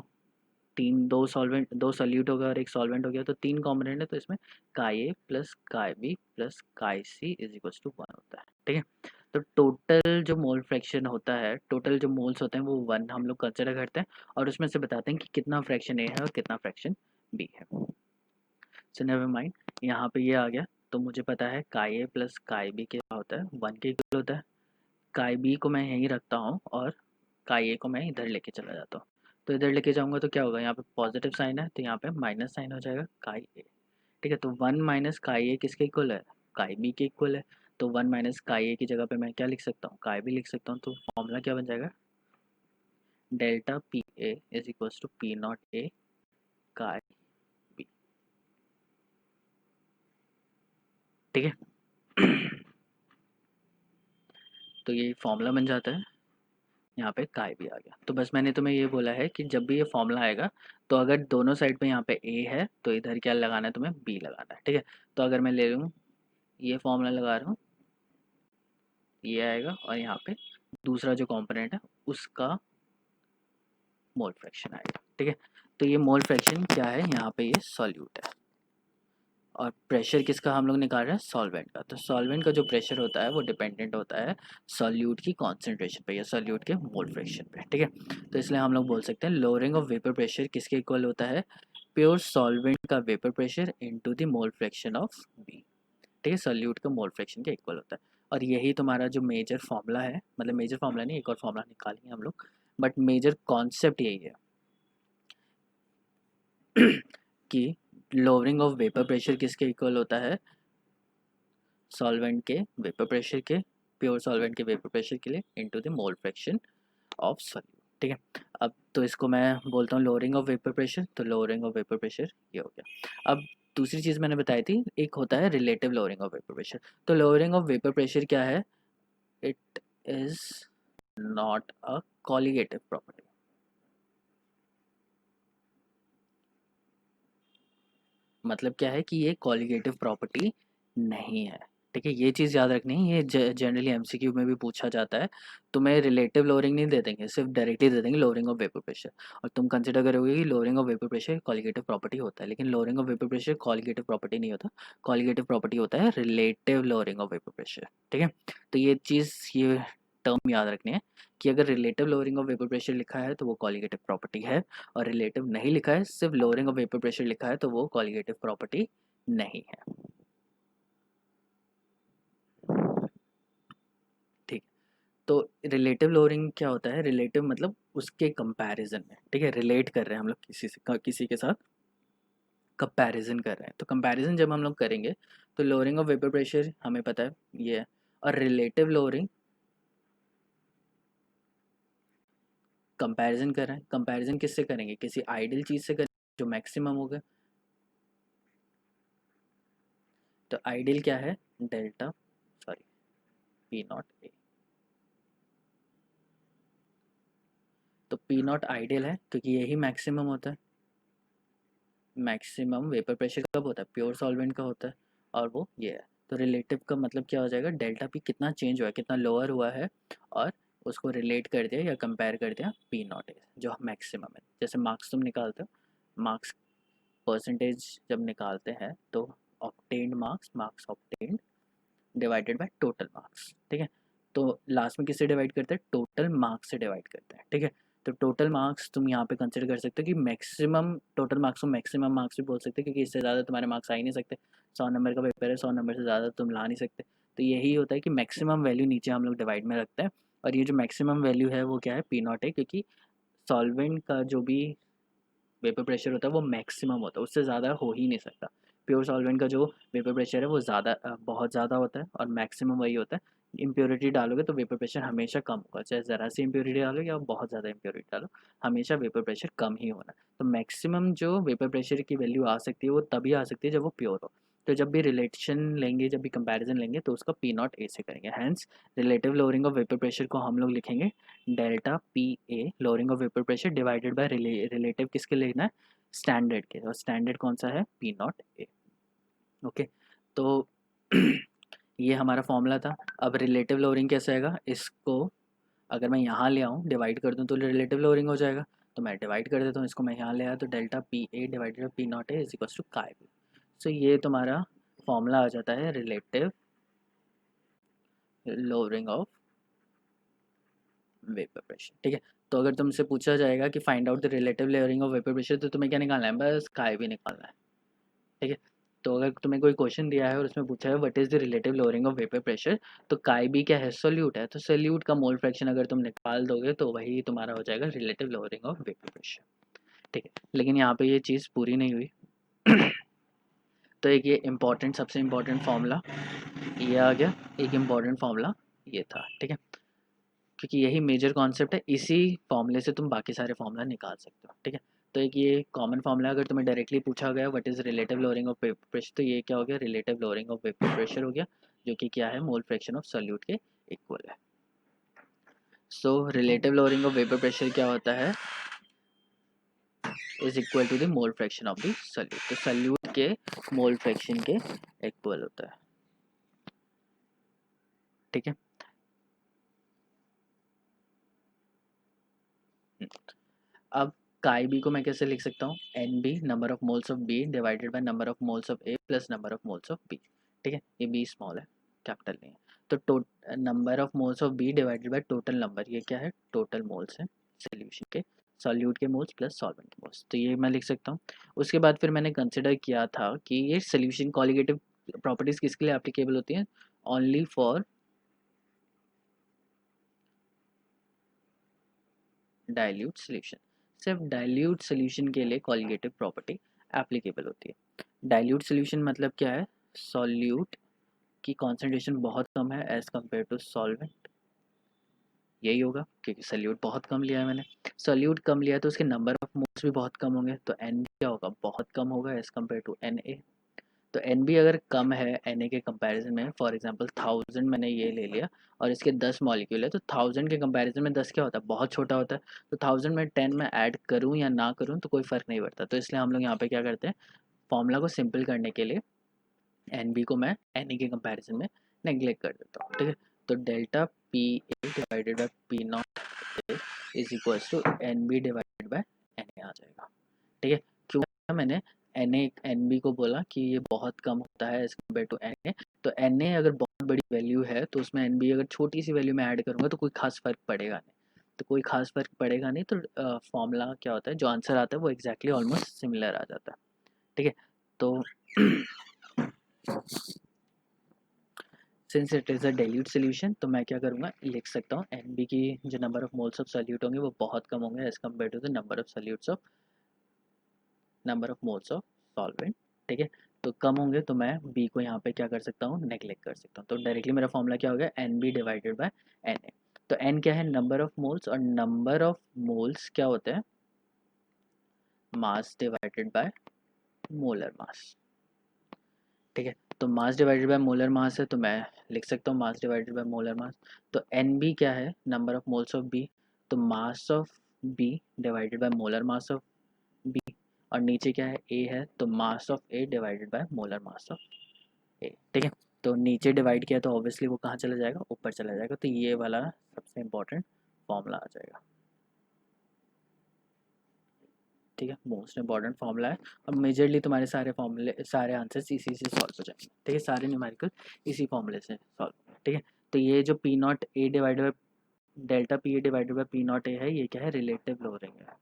दो सॉल्वेंट, दो सॉल्यूट हो गया और एक सॉल्वेंट हो गया, तो 3 कॉम्पोनेंट है, तो इसमें chi A plus chi B plus chi C is equals to 1 होता है, ठीक है। तो टोटल जो मोल फ्रैक्शन होता है, टोटल जो मोल्स होते हैं वो 1 हम लोग कंसिडर करते हैं, और उसमें से बताते हैं कि कितना फ्रैक्शन ए है और कितना फ्रैक्शन बी है। सो नेवर माइंड, यहाँ पे ये आ गया, तो मुझे पता है काई ए प्लस काई बी क्या होता है, 1 के इक्वल होता है। काई बी को मैं यहीं रखता हूँ और काई ए को मैं इधर लेके चला जाता हूँ, तो इधर लेके जाऊँगा तो क्या होगा, यहाँ पे पॉजिटिव साइन है तो यहाँ पे माइनस साइन हो जाएगा काई ए, ठीक है। तो 1 माइनस काई ए किसके इक्वल है, काई बी के इक्वल है, तो 1 माइनस काई ए की जगह पे मैं क्या लिख सकता हूँ, काई बी लिख सकता हूँ, तो फॉर्मूला क्या बन जाएगा, delta P A is equals to P not A chi B, ठीक है। तो ये फॉर्मूला बन जाता है, यहाँ पे काय भी आ गया। तो बस मैंने तुम्हें ये बोला है कि जब भी ये फॉर्मूला आएगा तो अगर दोनों साइड पे यहाँ पे ए है तो इधर क्या लगाना है, तुम्हें बी लगाना है, ठीक है। तो अगर मैं ले लूँ, ये फॉर्मूला लगा रहा हूँ, ये आएगा, और यहाँ पे दूसरा जो कंपोनेंट है उसका मोल फ्रैक्शन आएगा, ठीक है। तो ये मोल फ्रैक्शन क्या है, यहाँ पे ये सॉल्यूट है, और प्रेशर किसका हम लोग निकाल रहे हैं, सॉल्वेंट का। तो सॉल्वेंट का जो प्रेशर होता है वो डिपेंडेंट होता है सॉल्यूट की कॉन्सेंट्रेशन पे या सॉल्यूट के मोल फ्रैक्शन पे, ठीक है। तो इसलिए हम लोग बोल सकते हैं लोअरिंग ऑफ वेपर प्रेशर किसके इक्वल होता है, प्योर सॉल्वेंट का vapour pressure into the mole fraction of B, ठीक है, सॉल्यूट का मोल फ्रैक्शन के इक्वल होता है। और यही तुम्हारा जो मेजर फॉर्मूला है, मतलब मेजर फॉर्मूला नहीं, एक और फॉर्मूला निकालेंगे हम लोग, बट मेजर कॉन्सेप्ट यही है कि लोअरिंग ऑफ वेपर प्रेशर किसके इक्वल होता है, सॉल्वेंट के वेपर प्रेशर के, प्योर सॉल्वेंट के वेपर प्रेशर के लिए into the mole fraction of solute, ठीक है। अब तो इसको मैं बोलता हूँ लोअरिंग ऑफ वेपर प्रेशर, तो लोअरिंग ऑफ वेपर प्रेशर ये हो गया। अब दूसरी चीज़ मैंने बताई थी, एक होता है relative lowering of vapour pressure. तो लोअरिंग ऑफ वेपर प्रेशर क्या है, it is not a colligative property, मतलब क्या है कि ये कॉलिगेटिव प्रॉपर्टी नहीं है, ठीक है, ये चीज़ याद रखनी है, ये जनरली एमसीक्यू में भी पूछा जाता है। तुम्हें रिलेटिव लोअरिंग नहीं दे देंगे, सिर्फ डायरेक्टली दे देंगे लोअरिंग ऑफ वेपर प्रेशर, और तुम कंसिडर करोगे कि lowering of vapour pressure colligative property होता है, लेकिन lowering of vapour pressure colligative property नहीं होता। कॉलिगेटिव प्रॉपर्टी होता है relative lowering of vapour pressure. ठीक है, तो ये चीज़, ये टर्म याद रखनी है कि अगर relative lowering of vapour pressure लिखा है तो वो कॉलिगेटिव प्रॉपर्टी है, और रिलेटिव नहीं लिखा है, सिर्फ लोअरिंग ऑफ वेपर प्रेशर लिखा है, तो वो कॉलिगेटिव प्रॉपर्टी नहीं है। ठीक, तो रिलेटिव लोअरिंग क्या होता है? रिलेटिव मतलब उसके कंपैरिजन में। ठीक है, रिलेट कर रहे हैं हम लोग किसी से, किसी के साथ कंपैरिजन कर रहे हैं, तो कंपैरिजन जब हम लोग करेंगे तो लोअरिंग ऑफ वेपर प्रेशर हमें पता है ये है, और रिलेटिव लोअरिंग कंपैरिजन कर रहे हैं। कंपैरिजन किससे करेंगे? किसी आइडियल चीज़ से करेंगे जो मैक्सिमम होगा। तो आइडियल क्या है? Delta, sorry, P not a. तो पी नॉट आइडियल है क्योंकि यही मैक्सिमम होता है। मैक्सिमम वेपर प्रेशर कब होता है? प्योर सॉल्वेंट का होता है, और वो ये है। तो रिलेटिव का मतलब क्या हो जाएगा? डेल्टा पी कितना चेंज हुआ है, कितना लोअर हुआ है, और उसको रिलेट कर दिया या कंपेयर कर दिया पी नॉट ए जो मैक्सिमम है। जैसे मार्क्स तुम निकालते हो, मार्क्स परसेंटेज जब निकालते हैं तो obtained marks, marks obtained divided by total marks. ठीक है, तो लास्ट में किससे डिवाइड करते हैं? टोटल मार्क्स से डिवाइड करते हैं। ठीक है, तो टोटल मार्क्स तुम यहाँ पे कंसिडर कर सकते हो कि मैक्सिमम, टोटल मार्क्स को मैक्सिमम मार्क्स भी बोल सकते हैं, क्योंकि इससे ज़्यादा तुम्हारे मार्क्स आ ही नहीं सकते। 100 नंबर का पेपर है, 100 नंबर से ज़्यादा तुम ला नहीं सकते। तो यही होता है कि मैक्सिमम वैल्यू नीचे हम लोग डिवाइड में रखते हैं, और ये जो मैक्सिमम वैल्यू है वो क्या है? पी नॉट है, क्योंकि सॉल्वेंट का जो भी वेपर प्रेशर होता है वो मैक्सिमम होता है, उससे ज़्यादा हो ही नहीं सकता। प्योर सॉल्वेंट का जो वेपर प्रेशर है वो बहुत ज़्यादा होता है, और मैक्सिमम वही होता है। इम्प्योरिटी डालोगे तो वेपर प्रेशर हमेशा कम होगा, चाहे ज़रा सी इम्प्योरिटी डालो या बहुत ज़्यादा इम्प्योरिटी डालो, हमेशा वेपर प्रेशर कम ही होना है। तो मैक्सिमम जो वेपर प्रेशर की वैल्यू आ सकती है वो तभी आ सकती है जब वो प्योर हो। तो जब भी रिलेशन लेंगे, जब भी कंपैरिजन लेंगे, तो उसका पी नॉट ए से करेंगे। Hence relative lowering of vapour pressure को हम लोग लिखेंगे delta P A, lowering of vapour pressure divided by relative किसके लेना है? स्टैंडर्ड के, और स्टैंडर्ड कौन सा है? P not a. ओके, तो ये हमारा फॉर्मूला था। अब रिलेटिव लोअरिंग कैसे आएगा? इसको अगर मैं यहाँ ले आऊँ, डिवाइड कर दूँ, तो रिलेटिव लोअरिंग हो जाएगा। तो मैं डिवाइड कर देता हूँ, इसको मैं यहाँ ले आया, तो delta P A divided by P not A is equals to chi B. So ये तुम्हारा फॉर्मूला आ जाता है relative lowering of vapour pressure. ठीक है, तो अगर तुमसे पूछा जाएगा कि find out the relative lowering of vapour pressure, तो तुम्हें क्या निकालना है? बस काय बी निकालना है। ठीक है, तो अगर तुम्हें कोई क्वेश्चन दिया है और उसमें पूछा है what is the relative lowering of vapour pressure, तो काय बी क्या है? सोल्यूट है, तो सोल्यूट का मोल फ्रैक्शन अगर तुम निकाल दोगे तो वही तुम्हारा हो जाएगा relative lowering of vapour pressure. ठीक है, लेकिन यहाँ पे ये चीज़ पूरी नहीं हुई। तो एक ये इम्पॉर्टेंट, सबसे इम्पॉर्टेंट फार्मूला ये आ गया, एक इम्पॉर्टेंट फार्मूला ये था। ठीक है, क्योंकि यही मेजर कॉन्सेप्ट है, इसी फॉर्मूले से तुम बाकी सारे फार्मूला निकाल सकते हो। ठीक है, तो एक ये कॉमन फार्मूला, अगर तुम्हें डायरेक्टली पूछा गया what is relative lowering of vapour pressure, तो ये क्या हो गया? Relative lowering of vapour pressure हो गया, जो कि क्या है? मोल फ्रैक्शन ऑफ सॉल्यूट के इक्वल है। So relative lowering of vapour pressure क्या होता है? Is equal to the mole fraction of the solute. तो सॉल्यूट के मोल फ्रैक्शन के इक्वल होता है। ठीक है, अब काई बी को मैं कैसे लिख सकता हूँ? N B, number of moles of B divided by number of moles of A plus number of moles of B. ठीक है, ये बी स्मॉल है, कैपिटल नहीं है। तो number of moles of B divided by total number, ये क्या है? टोटल मोल्स है सोल्यूशन के, सॉल्यूट के मोल्स प्लस सॉल्वेंट के मोल्स, तो ये मैं लिख सकता हूँ। उसके बाद फिर मैंने कंसिडर किया था कि ये सोल्यूशन कॉलिगेटिव प्रॉपर्टीज किसके लिए एप्लीकेबल होती हैं? Only for dilute solution. सिर्फ डाइल्यूट सोल्यूशन के लिए कॉलिगेटिव प्रॉपर्टी एप्लीकेबल होती है। डाइल्यूट सोल्यूशन मतलब क्या है? सॉल्यूट की कॉन्सेंट्रेशन बहुत कम है एज कम्पेयर टू सॉल्वेंट, यही होगा, क्योंकि सॉल्यूट बहुत कम लिया है मैंने। सॉल्यूट कम लिया है तो उसके नंबर ऑफ मोल्स भी बहुत कम होंगे, तो एन क्या होगा? बहुत कम होगा as compare to N A. तो एन बी अगर कम है एन ए के कंपैरिजन में, फॉर एग्जांपल 1000 मैंने ये ले लिया और इसके 10 मॉलिक्यूल है, तो 1000 के कंपैरिजन में 10 क्या होता है? बहुत छोटा होता है। तो 1000 में 10 में ऐड करूँ या ना करूँ तो कोई फ़र्क नहीं पड़ता। तो इसलिए हम लोग यहाँ पे क्या करते हैं, फॉर्मूला को सिंपल करने के लिए एन बी को मैं एन ए के कंपैरिजन में नेग्लेक्ट कर देता हूँ, ठीक है। तो delta P A divided by P not A is equals to N B divided by N A आ जाएगा, ठीक है। क्यों मैंने एन ए एन बी को बोला कि ये बहुत कम होता है as compare to N A, तो एन ए अगर बहुत बड़ी वैल्यू है तो उसमें एन बी अगर छोटी सी वैल्यू में ऐड करूँगा तो कोई खास फर्क पड़ेगा नहीं, तो कोई खास फर्क पड़ेगा नहीं, तो फॉर्मूला क्या होता है, जो आंसर आता है वो एग्जैक्टली ऑलमोस्ट सिमिलर आ जाता है, ठीक है। तो since it is a dilute solution, तो मैं क्या करूँगा, लिख सकता हूँ एन बी की जो number of moles of solute होंगे वो बहुत कम होंगे as compare to the number of moles of solvent, ठीक है। तो कम होंगे तो मैं बी को यहाँ पे क्या कर सकता हूँ, नेग्लेक्ट कर सकता हूँ। तो डायरेक्टली मेरा फॉर्मूला क्या हो गया, N B divided by N A. तो एन क्या है, नंबर ऑफ मोल्स, और नंबर ऑफ मोल्स क्या होते हैं, mass divided by molar mass, ठीक है। तो mass divided by molar mass है, तो मैं लिख सकता हूँ mass divided by molar mass. तो एन बी क्या है, number of moles of B, तो mass of B divided by molar mass of B, और नीचे क्या है, ए है, तो mass of A divided by molar mass of A, ठीक है। तो नीचे डिवाइड किया तो ऑब्वियसली वो कहाँ चला जाएगा, ऊपर चला जाएगा, तो ये वाला सबसे इम्पोर्टेंट फॉर्मूला आ जाएगा, ठीक है। मोस्ट इंपॉर्टेंट फॉर्मूला है, और मेजरली तुम्हारे सारे फॉर्मूले, सारे आंसर्स इसी से सॉल्व हो जाएंगे, ठीक है। सारे न्यूमेरिकल इसी फॉर्मूले से सॉल्व, ठीक है। तो ये जो P not a divided by delta P A divided by P not A है, ये क्या है, रिलेटिव लोअरिंग है,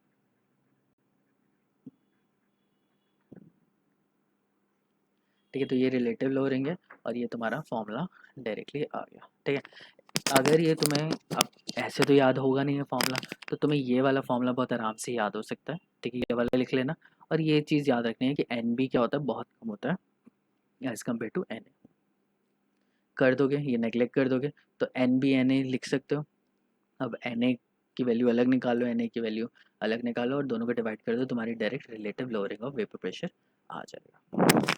ठीक है। तो ये रिलेटिव लोअरिंग है, और ये तुम्हारा फॉर्मूला डायरेक्टली आ गया, ठीक है। अगर ये तुम्हें अब ऐसे तो याद होगा नहीं है फॉर्मूला, तो तुम्हें ये वाला फॉर्मूला बहुत आराम से याद हो सकता है, ठीक है। ये वाला लिख लेना, और ये चीज़ याद रखनी है कि एन बी क्या होता है, बहुत कम होता है as compare to N A. कर दोगे, ये नेग्लेक्ट कर दोगे, तो एन बी एन ए लिख सकते हो। अब एन ए की वैल्यू अलग निकालो, एन ए की वैल्यू अलग निकालो, और दोनों को डिवाइड कर दो, तुम्हारी direct relative lowering of vapour pressure आ जाएगा,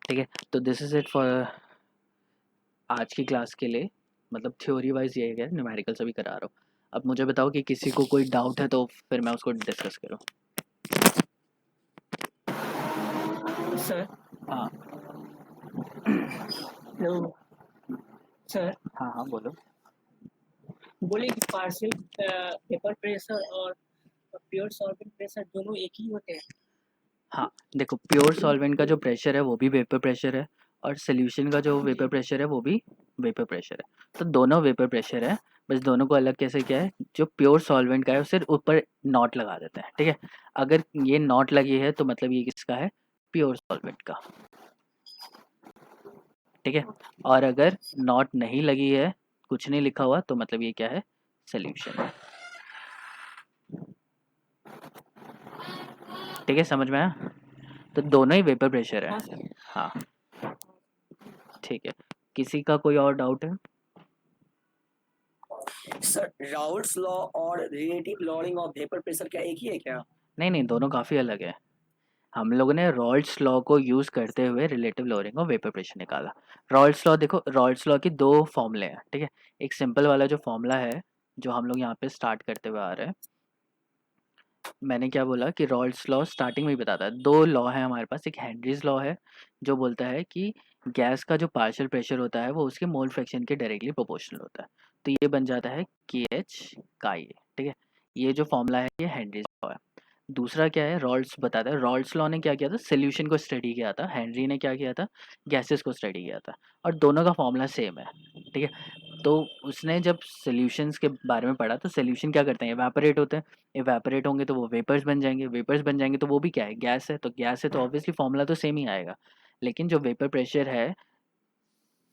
ठीक है। तो दिस इज़ इट फॉर आज की क्लास के लिए, मतलब थ्योरी वाइज ये है, न्यूमेरिकल सभी करा रहा हूँ। अब मुझे बताओ कि किसी को कोई डाउट है तो फिर मैं उसको डिस्कस करूँ। सर हाँ हेलो सर, हाँ हाँ बोलो। बोले कि पार्शियल पेपर प्रेशर और प्योर सॉल्वेंट प्रेशर दोनों एक ही होते हैं। हाँ देखो, प्योर सॉल्वेंट का जो प्रेशर है वो भी वेपर प्रेशर है, और सोल्यूशन का जो वेपर प्रेशर है वो भी वेपर प्रेशर है। तो दोनों वेपर प्रेशर है, बस दोनों को अलग कैसे क्या है, जो प्योर सॉल्वेंट का है उसे ऊपर नॉट लगा देते हैं, ठीक है। अगर ये नॉट लगी है तो मतलब ये किसका है, प्योर सॉल्वेंट का, ठीक है। और अगर नॉट नहीं लगी है, कुछ नहीं लिखा हुआ, तो मतलब ये क्या है, सोल्यूशन है, ठीक है। समझ में आया, तो दोनों ही वेपर प्रेशर है। हाँ सर। हाँ ठीक है, किसी का कोई और डाउट है? सर राउल्ट्स लॉ और relative lowering of vapour pressure क्या एक ही है क्या? नहीं नहीं, दोनों काफ़ी अलग है। हम लोगों ने रॉल्ट्स लॉ को यूज़ करते हुए relative lowering of vapour pressure निकाला। रॉल्ट्स लॉ देखो, रॉल्ट्स लॉ की दो फॉर्मूले हैं, ठीक है। एक सिंपल वाला जो फॉर्मूला है, जो हम लोग यहाँ पे स्टार्ट करते हुए आ रहे हैं, मैंने क्या बोला कि रॉल्ट्स लॉ स्टार्टिंग में ही बताता है। दो लॉ है हमारे पास, एक हेनरीज लॉ है जो बोलता है कि गैस का जो पार्शियल प्रेशर होता है वो उसके मोल फ्रैक्शन के डायरेक्टली प्रोपोर्शनल होता है, तो ये बन जाता है के एच का ये, ठीक है। ये जो फॉर्मूला है ये हेनरीज लॉ है। दूसरा क्या है, रॉल्ट्स बताता है। रॉल्ट्स लॉ ने क्या किया था, सोल्यूशन को स्टडी किया था, हेनरी ने क्या किया था, गैसेस को स्टडी किया था, और दोनों का फॉर्मूला सेम है, ठीक है। तो उसने जब सॉल्यूशंस के बारे में पढ़ा, तो सॉल्यूशन क्या करते हैं, इवेपोरेट होते हैं, इवेपोरेट होंगे तो वो वेपर्स बन जाएंगे, वेपर्स बन जाएंगे तो वो भी क्या है, गैस है, तो गैस है तो ऑब्वियसली फॉर्मूला तो सेम ही आएगा, लेकिन जो वेपर प्रेशर है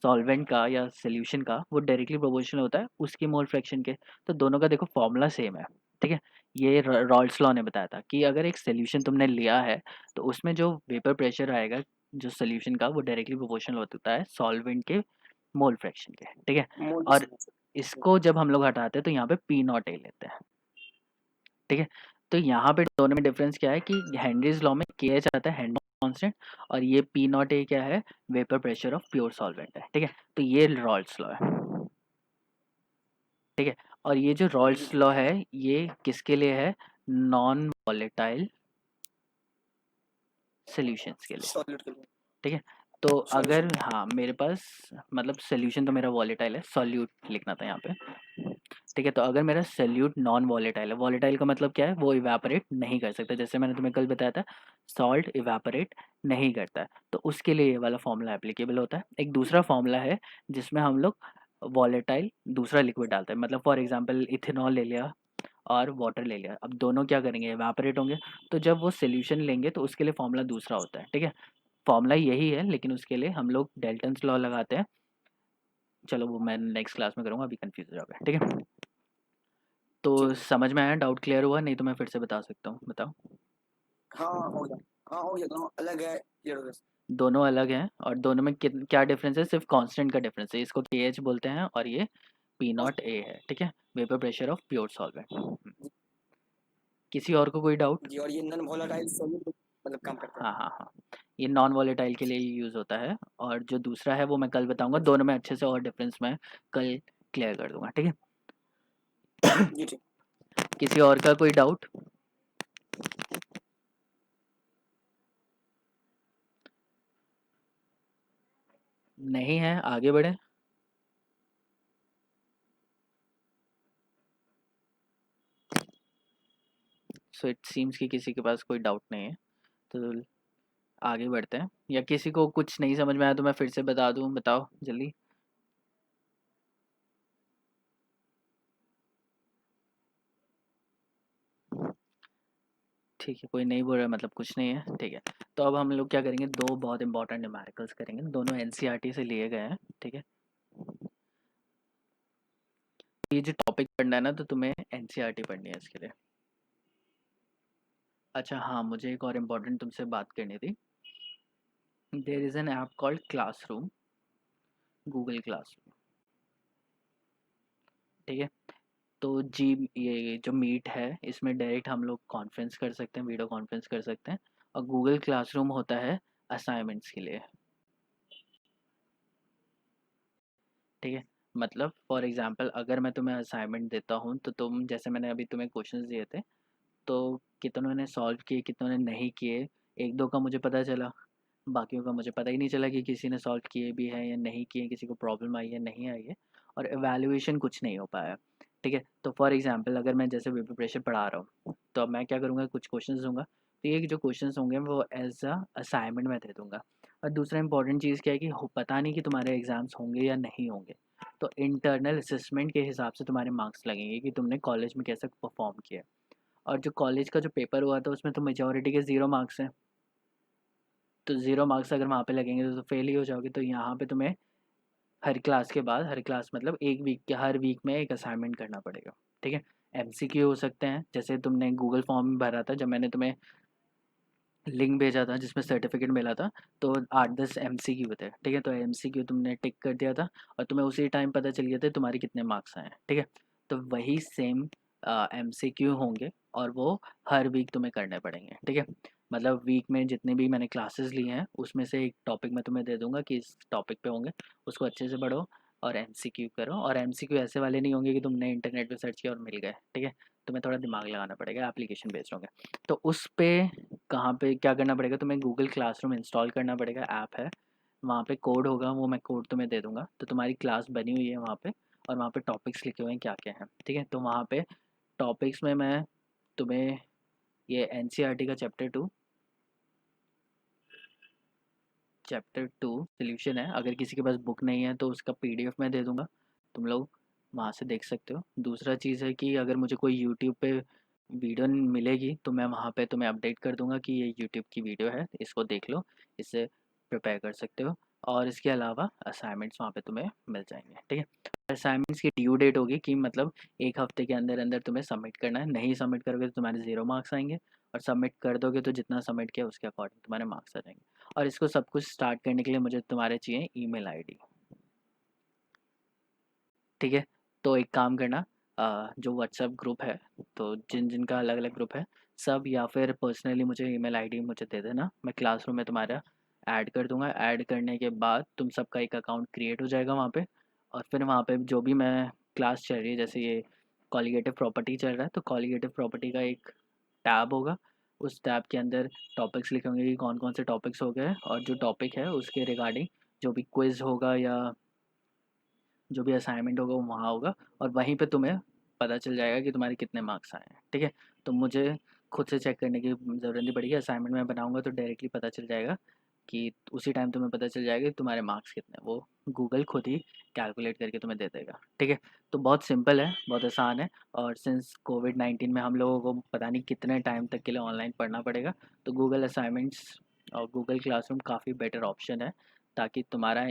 सॉल्वेंट का या सॉल्यूशन का, वो डायरेक्टली प्रोपोर्शनल होता है उसके मोल फ्रैक्शन के, तो दोनों का देखो फॉर्मूला सेम है, ठीक है। ये रॉल्ट्स लॉ ने बताया था कि अगर एक सॉल्यूशन तुमने लिया है तो उसमें जो वेपर प्रेशर आएगा जो सॉल्यूशन का, वो डायरेक्टली प्रोपोर्शनल होता है सॉल्वेंट के मोल फ्रैक्शन के, ठीक है। मोल और फ्रैक्शन। इसको जब हम लोग हटाते हैं तो यहाँ पे पी नॉट ए लेते हैं, ठीक है। तो यहाँ पे दोनों में डिफरेंस क्या है कि हेनरीज लॉ में के एच आता है, हेनरी कांस्टेंट, और ये पी नॉट ए क्या है, vapour pressure of pure solvent है, ठीक है। तो ये रॉल्ट्स लॉ है, ठीक है। और ये जो रॉल्ट्स लॉ है ये किसके लिए है, नॉन वॉलेटाइल सॉल्यूशंस के लिए, सॉलिड के लिए। ठीक है। तो Solution. अगर हाँ मेरे पास मतलब सोल्यूशन तो मेरा वॉलेटाइल है, सॉल्यूट लिखना था यहाँ पे, ठीक है। तो अगर मेरा सोल्यूट नॉन वॉलेटाइल है, वॉलेटाइल का मतलब क्या है, वो इवेपोरेट नहीं कर सकता, जैसे मैंने तुम्हें कल बताया था सॉल्ट इवेपोरेट नहीं करता है, तो उसके लिए ये वाला फॉर्मूला एप्लीकेबल होता है। एक दूसरा फॉर्मूला है जिसमें हम लोग वॉलेटाइल दूसरा लिक्विड डालते हैं, मतलब फॉर एग्जांपल इथेनॉल ले लिया और वाटर ले लिया, अब दोनों क्या करेंगे, इवेपोरेट होंगे, तो जब वो सोल्यूशन लेंगे तो उसके लिए फॉर्मूला दूसरा होता है, ठीक है। फॉर्मूला यही है लेकिन उसके लिए हम लोग डेल्टन्स लॉ लगाते हैं, चलो वो मैं नेक्स्ट क्लास में करूँगा, अभी कंफ्यूज हो जाओगे, ठीक है। तो ठीक है। समझ में आया, डाउट क्लियर हुआ, नहीं तो मैं फिर से बता सकता हूँ, बताओ। हाँ हो गया। हाँ हो गया, दोनों अलग है, क्लियर हो गया। दोनों अलग हैं और दोनों में क्या डिफरेंस है, सिर्फ कांस्टेंट का डिफरेंस है, इसको KH बोलते हैं और ये P0A है, ठीक है, vapour pressure of pure solvent. किसी और को कोई डाउट? जी, और ये नॉन वोलेटाइल सॉल्यूट मतलब काम करता है। हाँ हाँ हाँ, ये नॉन वॉलेटाइल के लिए यूज़ होता है, और जो दूसरा है वो मैं कल बताऊंगा, दोनों में अच्छे से और डिफरेंस मैं कल क्लियर कर दूंगा, ठीक है। जी ठीक। किसी और का कोई डाउट? नहीं है, आगे बढ़े। सो इट सीम्स कि किसी के पास कोई डाउट नहीं है, तो आगे बढ़ते हैं, या किसी को कुछ नहीं समझ में आया तो मैं फिर से बता दूं, बताओ जल्दी। ठीक है, कोई नहीं बोल रहा मतलब कुछ नहीं है, ठीक है। तो अब हम लोग क्या करेंगे, दो बहुत इंपॉर्टेंट न्यूमेरिकल्स करेंगे, दोनों NCERT से लिए गए हैं, ठीक है। ये जो टॉपिक पढ़ना है ना, तो तुम्हें NCERT पढ़नी है इसके लिए। अच्छा हाँ, मुझे एक और इम्पोर्टेंट तुमसे बात करनी थी। There is an app called classroom, Google classroom, ठीक है। तो जी, ये जो मीट है इसमें डायरेक्ट हम लोग कॉन्फ्रेंस कर सकते हैं, वीडियो कॉन्फ्रेंस कर सकते हैं, और गूगल क्लासरूम होता है असाइनमेंट्स के लिए, ठीक है। मतलब फॉर एग्जांपल अगर मैं तुम्हें असाइनमेंट देता हूँ तो तुम, जैसे मैंने अभी तुम्हें क्वेश्चंस दिए थे, तो कितनों ने सॉल्व किए कितनों ने नहीं किए, एक दो का मुझे पता चला, बाकियों का मुझे पता ही नहीं चला कि किसी ने सॉल्व किए भी हैं या नहीं किए, किसी को प्रॉब्लम आई है नहीं आई है, और एवेल्युएशन कुछ नहीं हो पाया, ठीक है। तो फॉर एग्जांपल अगर मैं जैसे वेपर प्रेशर पढ़ा रहा हूँ, तो अब मैं क्या करूँगा, कुछ क्वेश्चंस दूंगा, तो ये जो क्वेश्चंस होंगे वो एज अ असाइनमेंट में दे दूंगा। और दूसरा इंपॉर्टेंट चीज़ क्या है कि पता नहीं कि तुम्हारे एग्ज़ाम्स होंगे या नहीं होंगे, तो इंटरनल असेसमेंट के हिसाब से तुम्हारे मार्क्स लगेंगे कि तुमने कॉलेज में कैसे परफॉर्म किया। और जो कॉलेज का जो पेपर हुआ था उसमें तो मेजॉरिटी के 0 मार्क्स हैं, तो 0 मार्क्स अगर वहाँ पे लगेंगे तो फेल ही हो जाओगे। तो यहाँ पे तुम्हें हर क्लास के बाद, हर क्लास मतलब एक वीक के हर वीक में एक असाइनमेंट करना पड़ेगा, ठीक है। MCQ हो सकते हैं, जैसे तुमने गूगल फॉर्म भरा था जब मैंने तुम्हें लिंक भेजा था जिसमें सर्टिफिकेट मिला था, तो 8-10 MCQ थे, ठीक है। तो MCQ तुमने टिक कर दिया था और तुम्हें उसी टाइम पता चल गया था तुम्हारे कितने मार्क्स आए हैं, ठीक है। तो वही सेम MCQ होंगे और वो हर वीक तुम्हें करने पड़ेंगे, ठीक है। मतलब वीक में जितने भी मैंने क्लासेस लिए हैं उसमें से एक टॉपिक मैं तुम्हें दे दूंगा कि इस टॉपिक पे होंगे, उसको अच्छे से पढ़ो और MCQ करो। और MCQ ऐसे वाले नहीं होंगे कि तुमने इंटरनेट पे सर्च किया और मिल गए, ठीक है। तुम्हें थोड़ा दिमाग लगाना पड़ेगा, एप्लीकेशन बेस्ड होंगे। तो उस पे कहाँ पे क्या करना पड़ेगा, तुम्हें गूगल क्लासरूम इंस्टॉल करना पड़ेगा, ऐप है, वहाँ पे कोड होगा, वो मैं कोड तुम्हें दे दूंगा, तो तुम्हारी क्लास बनी हुई है वहाँ पे, और वहाँ पे टॉपिक्स लिखे हुए हैं क्या क्या हैं, ठीक है। तो वहाँ पे टॉपिक्स में मैं तुम्हें ये NCERT का चैप्टर 2 सोल्यूशन है, अगर किसी के पास बुक नहीं है तो उसका PDF मैं दे दूंगा, तुम लोग वहाँ से देख सकते हो। दूसरा चीज़ है कि अगर मुझे कोई यूट्यूब पे वीडियो मिलेगी तो मैं वहाँ पे तुम्हें अपडेट कर दूंगा कि ये यूट्यूब की वीडियो है, इसको देख लो, इससे प्रिपेयर कर सकते हो। और इसके अलावा असाइनमेंट्स वहाँ पे तुम्हें मिल जाएंगे, ठीक है। असाइनमेंट्स की ड्यू डेट होगी कि मतलब एक हफ्ते के अंदर अंदर तुम्हें सबमिट करना है, नहीं सबमिट करोगे तो तुम्हारे 0 मार्क्स आएंगे, और सबमिट कर दोगे तो जितना सबमिट किया उसके अकॉर्डिंग तुम्हारे मार्क्स आ जाएंगे। और इसको सब कुछ स्टार्ट करने के लिए मुझे तुम्हारे चाहिए ईमेल आईडी, ठीक है। तो एक काम करना, जो व्हाट्सएप ग्रुप है, तो जिन जिन का अलग अलग ग्रुप है सब, या फिर पर्सनली मुझे ईमेल आईडी मुझे दे देना, मैं क्लासरूम में तुम्हारा ऐड कर दूंगा। ऐड करने के बाद तुम सबका एक अकाउंट क्रिएट हो जाएगा वहाँ पे, और फिर वहाँ पे जो भी मैं क्लास चल रही है, जैसे ये कॉलिगेटिव प्रॉपर्टी चल रहा है, तो कॉलिगेटिव प्रॉपर्टी का एक टैब होगा, उस टैब के अंदर टॉपिक्स लिखे होंगे कि कौन कौन से टॉपिक्स हो गए, और जो टॉपिक है उसके रिगार्डिंग जो भी क्विज़ होगा या जो भी असाइनमेंट होगा वो वहाँ होगा, और वहीं पे तुम्हें पता चल जाएगा कि तुम्हारे कितने मार्क्स आए हैं। ठीक है, तो मुझे खुद से चेक करने की ज़रूरत नहीं पड़ेगी। असाइनमेंट में बनाऊंगा तो डायरेक्टली पता चल जाएगा कि उसी टाइम तुम्हें पता चल जाएगा कि तुम्हारे मार्क्स कितने हैं, वो गूगल खुद ही कैलकुलेट करके तुम्हें दे देगा। ठीक है, तो बहुत सिंपल है, बहुत आसान है। और सिंस कोविड-19 में हम लोगों को पता नहीं कितने टाइम तक के लिए ऑनलाइन पढ़ना पड़ेगा, तो गूगल असाइनमेंट्स और गूगल क्लासरूम काफ़ी बेटर ऑप्शन है, ताकि तुम्हारा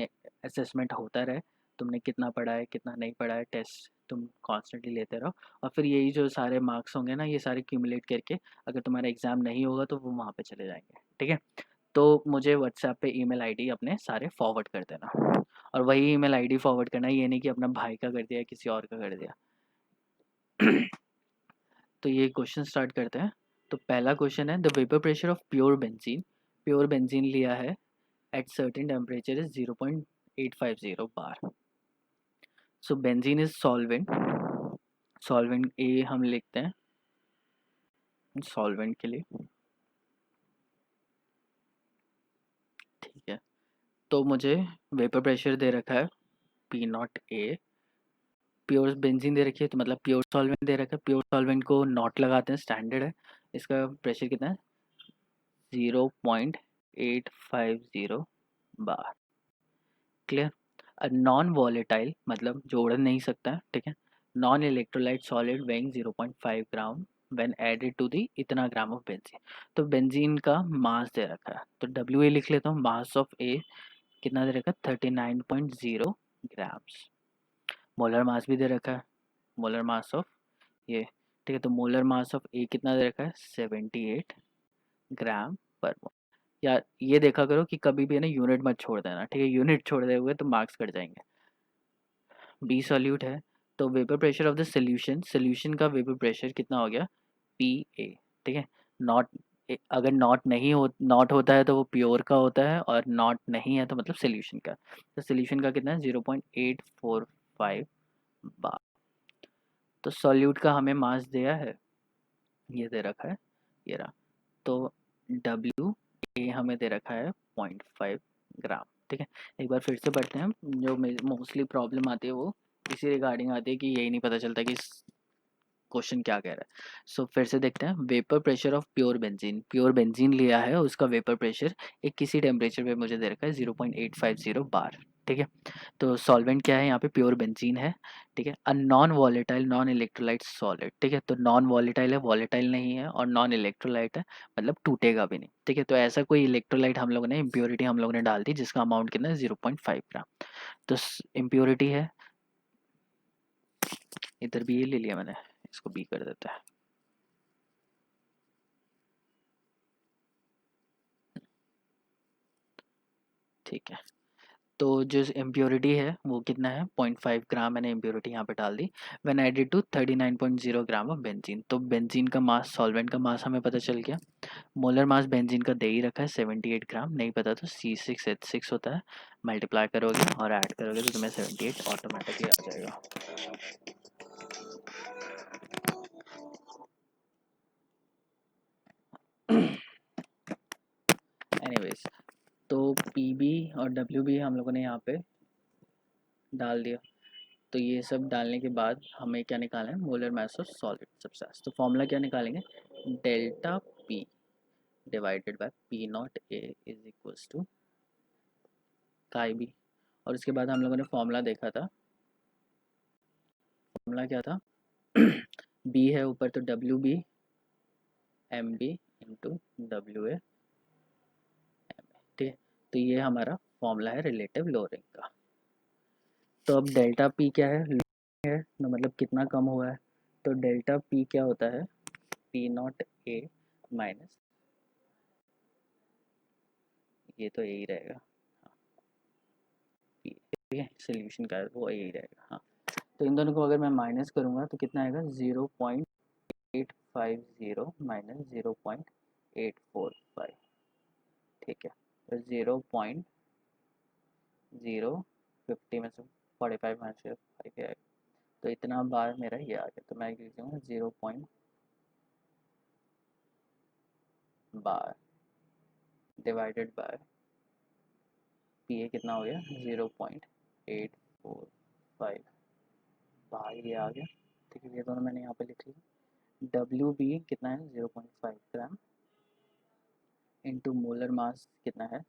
असेसमेंट होता रहे, तुमने कितना पढ़ा है कितना नहीं पढ़ा है, टेस्ट तुम कॉन्स्टेंटली लेते रहो। और फिर यही जो सारे मार्क्स होंगे ना, ये सारे क्यूमुलेट करके अगर तुम्हारा एग्ज़ाम नहीं होगा तो वो वहाँ पे चले जाएंगे। ठीक है, तो मुझे व्हाट्सएप पे ईमेल आईडी अपने सारे फॉरवर्ड कर देना, और वही ईमेल आईडी फॉरवर्ड करना, ये नहीं कि अपना भाई का कर दिया किसी और का कर दिया। तो ये क्वेश्चन स्टार्ट करते हैं। तो पहला क्वेश्चन है, the vapour pressure of pure benzene लिया है at certain temperature is 0.850 bar. So benzene is solvent, solvent A हम लिखते हैं सॉल्वेंट के लिए। ठीक है, तो मुझे वेपर प्रेशर दे रखा है P not A, pure benzene दे रखी है तो मतलब प्योर सॉल्वेंट दे रखा है। प्योर सॉल्वेंट को नॉट लगाते हैं, स्टैंडर्ड है। इसका प्रेशर कितना है, 0.850 बार। क्लियर। नॉन वॉलेटाइल मतलब जो उड़ नहीं सकता है। ठीक है, non electrolyte solid weighing 0.5 gram when added to the इतना ग्राम ऑफ बेंजीन। तो बेंजीन का मास दे रखा है, तो डब्ल्यू ए लिख लेता हूँ। मास ऑफ ए कितना दे रखा है, 39.0 ग्राम्स। मोलर मास भी दे रखा है, मोलर मास ऑफ ये। ठीक है, तो मोलर मास ऑफ ए कितना दे रखा है, 78 ग्राम पर मोल। यार ये देखा करो कि कभी भी है ना यूनिट मत छोड़ देना। ठीक है, यूनिट छोड़ दोगे तो मार्क्स कट जाएंगे। बी सॉल्यूट है, तो vapour pressure of the solution, solution का वेपर प्रेशर कितना हो गया, पी ए। ठीक है, नॉट, अगर नॉट नहीं हो, नॉट होता है तो वो प्योर का होता है, और नॉट नहीं है तो मतलब सोल्यूशन का। तो सोल्यूशन का कितना है, 0.845 बार। तो सॉल्यूट का हमें मास दिया है, ये दे रखा है, ये रहा। तो डब्ल्यू ए हमें दे रखा है 0.5 ग्राम। ठीक है, एक बार फिर से पढ़ते हैं हम। जो मोस्टली प्रॉब्लम आती है वो इसी रिगार्डिंग आती है कि यही नहीं पता चलता कि क्वेश्चन क्या कह रहा है। सो फिर से देखते हैं, vapour pressure of pure benzene लिया है, उसका वेपर प्रेशर एक किसी टेम्परेचर पे मुझे दे रखा है 0.850 बार। ठीक है, तो सॉल्वेंट क्या है यहाँ पे, प्योर बेंजीन है। ठीक है, a non volatile non electrolyte solid. ठीक है, तो नॉन वॉलेटाइल है, वॉलेटाइल नहीं है, और नॉन इलेक्ट्रोलाइट है मतलब टूटेगा भी नहीं। ठीक है, तो ऐसा कोई इलेक्ट्रोलाइट हम लोगों ने, इम्प्योरिटी हम लोगों ने डाल दी जिसका अमाउंट कितना है, 0.5 ग्राम। तो इम्प्योरिटी है, इधर भी ये ले लिया मैंने, इसको बी कर देता है। ठीक है, तो जो इम्प्योरिटी है वो कितना है, 0.5 ग्राम मैंने इम्प्योरिटी यहाँ पे डाल दी। When added to 39.0 gram of benzene, तो बेंजीन का मास, सॉल्वेंट का मास हमें पता चल गया। मोलर मास बेंजीन का दे ही रखा है 78 ग्राम, नहीं पता तो C6H6 होता है। मल्टीप्लाई करोगे और ऐड करोगे तो तुम्हें 78 ऑटोमेटिकली आ जाएगा। एनीवेज, तो PB और WB हम लोगों ने यहाँ पे डाल दिया। तो ये सब डालने के बाद हमें क्या निकालना है, molar mass of solid substance. तो फॉर्मूला क्या निकालेंगे, delta P divided by P nought A is equals to chi B. और उसके बाद हम लोगों ने फॉर्मूला देखा था, फॉर्मूला क्या था, B है ऊपर तो WB MB इंटू WA। ठीक है, तो ये हमारा फॉर्मूला है रिलेटिव लोअरिंग का। तो अब डेल्टा P क्या है तो मतलब कितना कम हुआ है, तो डेल्टा P क्या होता है, P नॉट A माइनस, ये तो यही रहेगा, हाँ, ठीक है, सोल्यूशन का वो यही रहेगा। हाँ, तो इन दोनों को अगर मैं माइनस करूँगा तो कितना आएगा, 0.850 माइनस 0.845। ठीक है, तो 0.050 में से 45 माइनस 5 आएगा, तो इतना बार मेरा ये आ गया। तो मैं लिख दूँगा बार डिवाइडेड बाय पी ए कितना हो गया 0.845 बार, ये आ गया। ठीक है, ये दोनों मैंने यहाँ पे लिख लिया। डब्ल्यू बी कितना है 0.5 ग्राम इंटू मोलर मास कितना है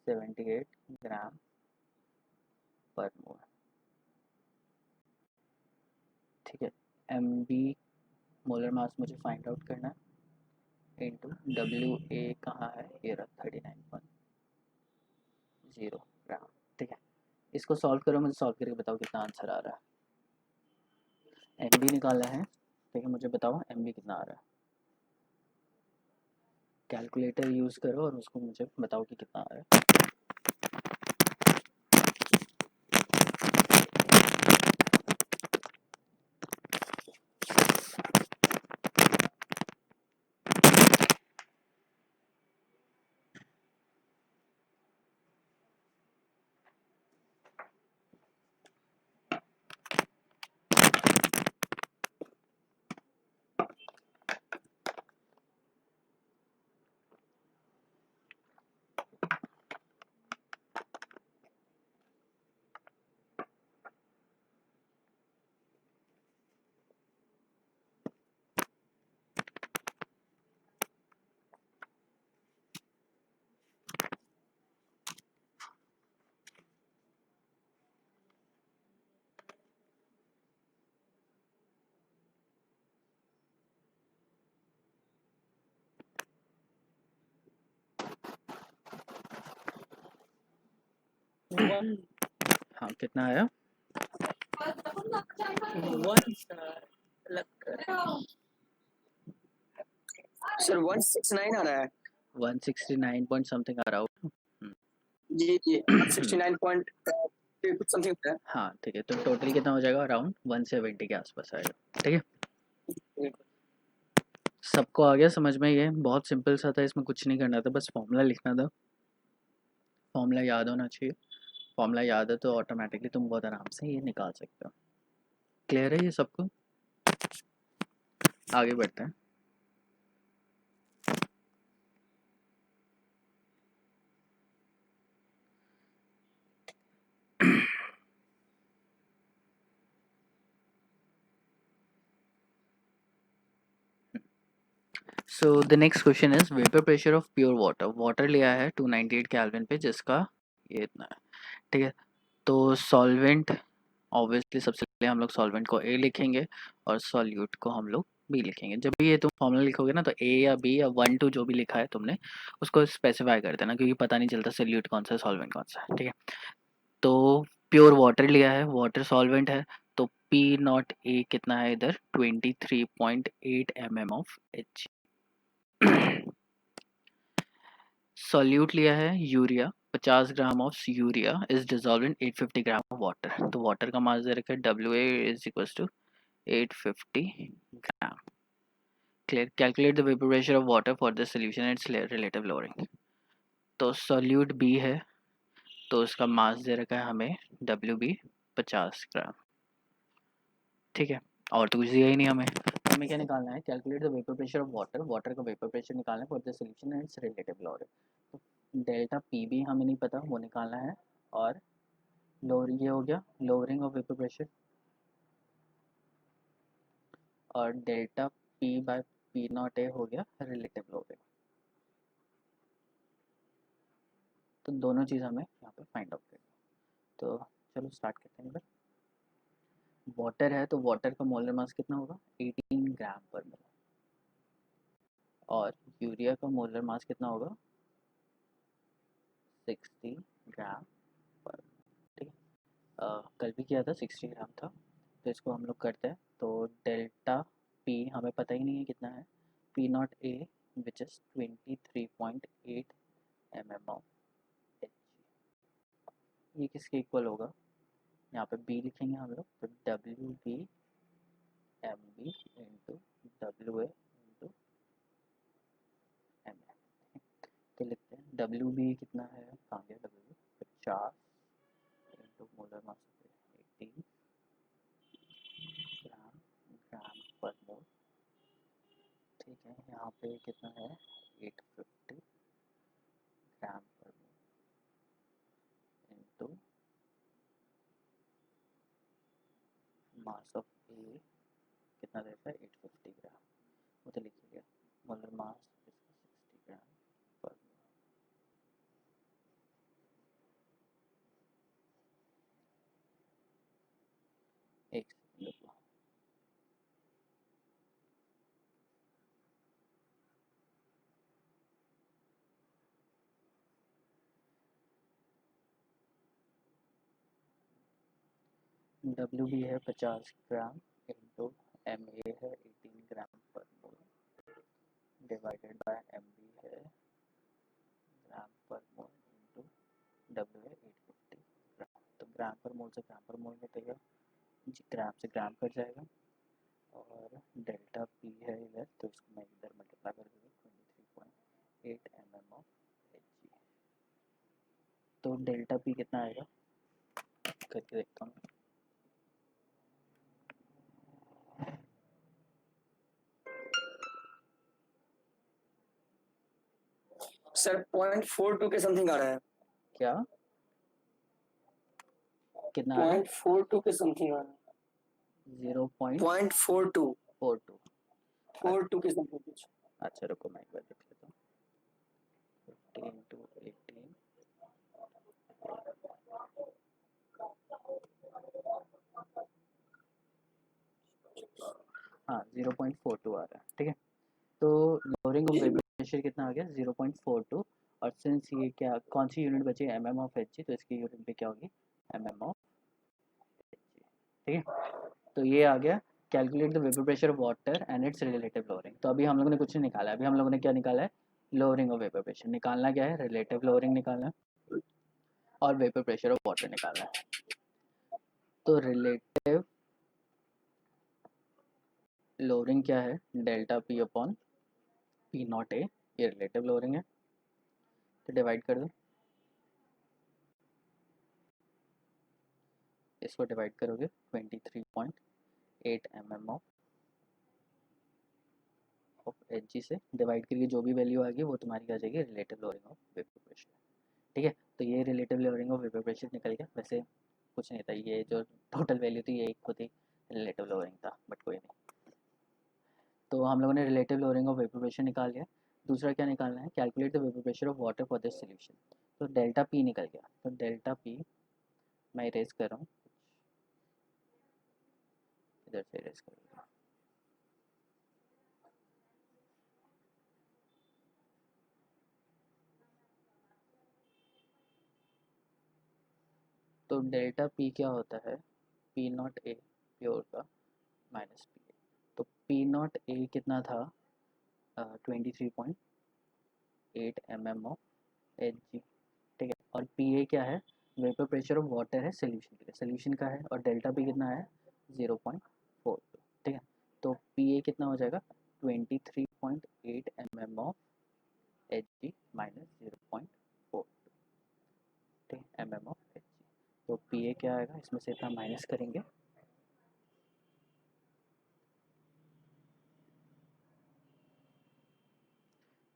78 ग्राम पर मोल। ठीक है, एम बी मोलर मास मुझे फाइंड आउट करना है इंटू डब्ल्यू ए कहाँ है, ये रहा 39.0 ग्राम। ठीक है, इसको सॉल्व करो, मुझे सॉल्व करके बताओ कितना आंसर आ रहा है। एम बी निकालना है, ठीक है, मुझे बताओ एम बी कितना आ रहा है। कैलकुलेटर यूज़ करो और उसको मुझे बताओ कि कितना आ रहा है। वन हाँ, कितना आया? वन सर 169 आ रहा है 169 पॉइंट समथिंग आ रहा हो। जी जी 169 पॉइंट कुछ समथिंग होता है। हाँ ठीक है, तो टोटल कितना हो जाएगा, अराउंड 170 के आसपास आएगा। ठीक है, सबको आ गया समझ में? ये बहुत सिंपल सा था, इसमें कुछ नहीं करना था, बस फॉर्मूला लिखना था। फॉर्मूला याद होना चाहिए, फॉर्मूला याद है तो ऑटोमेटिकली तुम बहुत आराम से ये निकाल सकते हो। क्लियर है ये सबको? आगे बढ़ते हैं। So the next question is vapour pressure of pure water. Water लिया है 298 केल्विन पे, जिसका ये इतना है। ठीक है, तो सॉल्वेंट ऑब्वियसली सबसे पहले हम लोग सॉल्वेंट को ए लिखेंगे और सॉल्यूट को हम लोग बी लिखेंगे। जब भी ये तुम फॉर्मूला लिखोगे ना, तो ए या बी या 1 2 जो भी लिखा है तुमने उसको स्पेसिफाई कर देना, क्योंकि पता नहीं चलता सॉल्यूट कौन सा है सॉल्वेंट कौन सा है। ठीक है, तो प्योर वाटर लिया है, वाटर सॉल्वेंट है, तो पी नॉट ए कितना है इधर 23.8 mm ऑफ एच। सॉल्यूट लिया है urea, 50 gram of urea is dissolve in 850 gram of water. तो वाटर का मास दे रखा है W A is equal to 850 gram. Clear? Calculate the vapour pressure of water for the solution it's relative lowering. तो solute B है, तो उसका मास दे रखा है हमें डब्ल्यू बी 50 ग्राम। ठीक है, और तो कुछ दिया ही नहीं हमें। हमें क्या निकालना है, calculate the vapour pressure of water. Water का वेपर प्रेशर निकालना है for the solution and it's relative lowering. तो डेल्टा पी भी हमें नहीं पता, वो निकालना है। और लोअर ये हो गया लोअरिंग ऑफ वेपर प्रेशर, और delta P by P not a हो गया रिलेटिव लोअरिंग। तो दोनों चीज़ हमें यहाँ पे फाइंड आउट करनी है। तो चलो स्टार्ट करते हैं। वाटर है तो वाटर का मोलर मास कितना होगा 18 ग्राम पर मोल, और यूरिया का मोलर मास कितना होगा 60 ग्राम पर। ठीक है, कल भी किया था 60 ग्राम था, तो इसको हम लोग करते हैं। तो डेल्टा पी हमें पता ही नहीं है कितना है, P not A which is 23.8 mm of H. ये किसके इक्वल होगा, यहाँ पे बी लिखेंगे हम लोग, तो W B M B into W A into M A. तो लिखते हैं डब्ल्यू बी कितना है, कहाँ गया W B 50 into molar mass 18 gram gram per mole. ठीक है, यहाँ पे कितना है 850 ग्राम per mole into mass of ए कितना रहता है 850 ग्राम, वो तो लिख लिया। मोलर मास 60 ग्राम पर मोल। एक सेकंड रुको। डब्ल्यू बी है 50 ग्राम इंटू एम ए है 18 gram per mole divided by M B है gram per mole into W है 850 ग्राम। तो ग्राम पर मोल से ग्राम पर मोल कटेगा, ग्राम से ग्राम कट जाएगा, और डेल्टा पी है इधर, तो इसको मैं इधर मल्टीप्लाई कर दूँगा 23.8 mm ऑफ Hg। तो डेल्टा पी कितना आएगा करके देखता हूँ। सर 0.42 के समथिंग आ रहा है। क्या कितना आ रहा है? 0.42 के समथिंग आ रहा है। 0.42 42 के समथिंग कुछ। अच्छा रुको मैं एक बार देख लेता हूँ। 50 इंटू 18 हाँ 0.42 आ रहा है, ठीक है। तो लोअरिंग ऑफ वेपर प्रेशर कितना आ गया 0.42, और सिंस ये क्या कौन सी यूनिट बची mm ऑफ Hg, तो इसकी यूनिट भी क्या होगी mm ऑफ Hg, ठीक है। तो ये आ गया calculate the vapour pressure of water and it's relative lowering. तो अभी हम लोगों ने कुछ नहीं निकाला, अभी हम लोगों ने क्या निकाला है लोअरिंग ऑफ वेपर प्रेशर। निकालना क्या है रिलेटिव लोअरिंग निकालना है और वेपर प्रेशर ऑफ वाटर निकालना है। तो रिलेटिव लोअरिंग क्या है delta P upon P not a, ये रिलेटिव लोअरिंग है। तो डिवाइड कर दो, इसको डिवाइड करोगे 23.8 mm ऑफ Hg से, डिवाइड करके जो भी वैल्यू आएगी वो तुम्हारी आ जाएगी relative lowering of vapour pressure, ठीक है। तो ये relative lowering of vapour pressure निकल गया। वैसे कुछ नहीं था, ये जो टोटल वैल्यू थी ये एक खुद ही रिलेटिव लोअरिंग था, बट कोई नहीं। तो हम लोगों ने relative lowering of vapour pressure निकाल लिया। दूसरा क्या निकालना है calculate the vapour pressure of water for this solution. तो डेल्टा पी निकल गया। तो डेल्टा पी मैं इरेज कर रहा हूँ, इधर से इरेज कर रहा हूँ। तो डेल्टा पी क्या होता है पी नॉट ए प्योर का माइनस पी ए। तो पी नॉट ए कितना था 23.8 mm ऑफ Hg, ठीक है। और पी ए क्या है वेपर प्रेशर ऑफ वाटर है सोल्यूशन के लिए, सोल्यूशन का है, और डेल्टा पी कितना है 0.42, ठीक है। तो पी ए कितना हो जाएगा 23.8 mm ऑफ Hg माइनस 0.42, ठीक है mm ऑफ Hg। तो पी ए क्या आएगा इसमें से इतना माइनस करेंगे,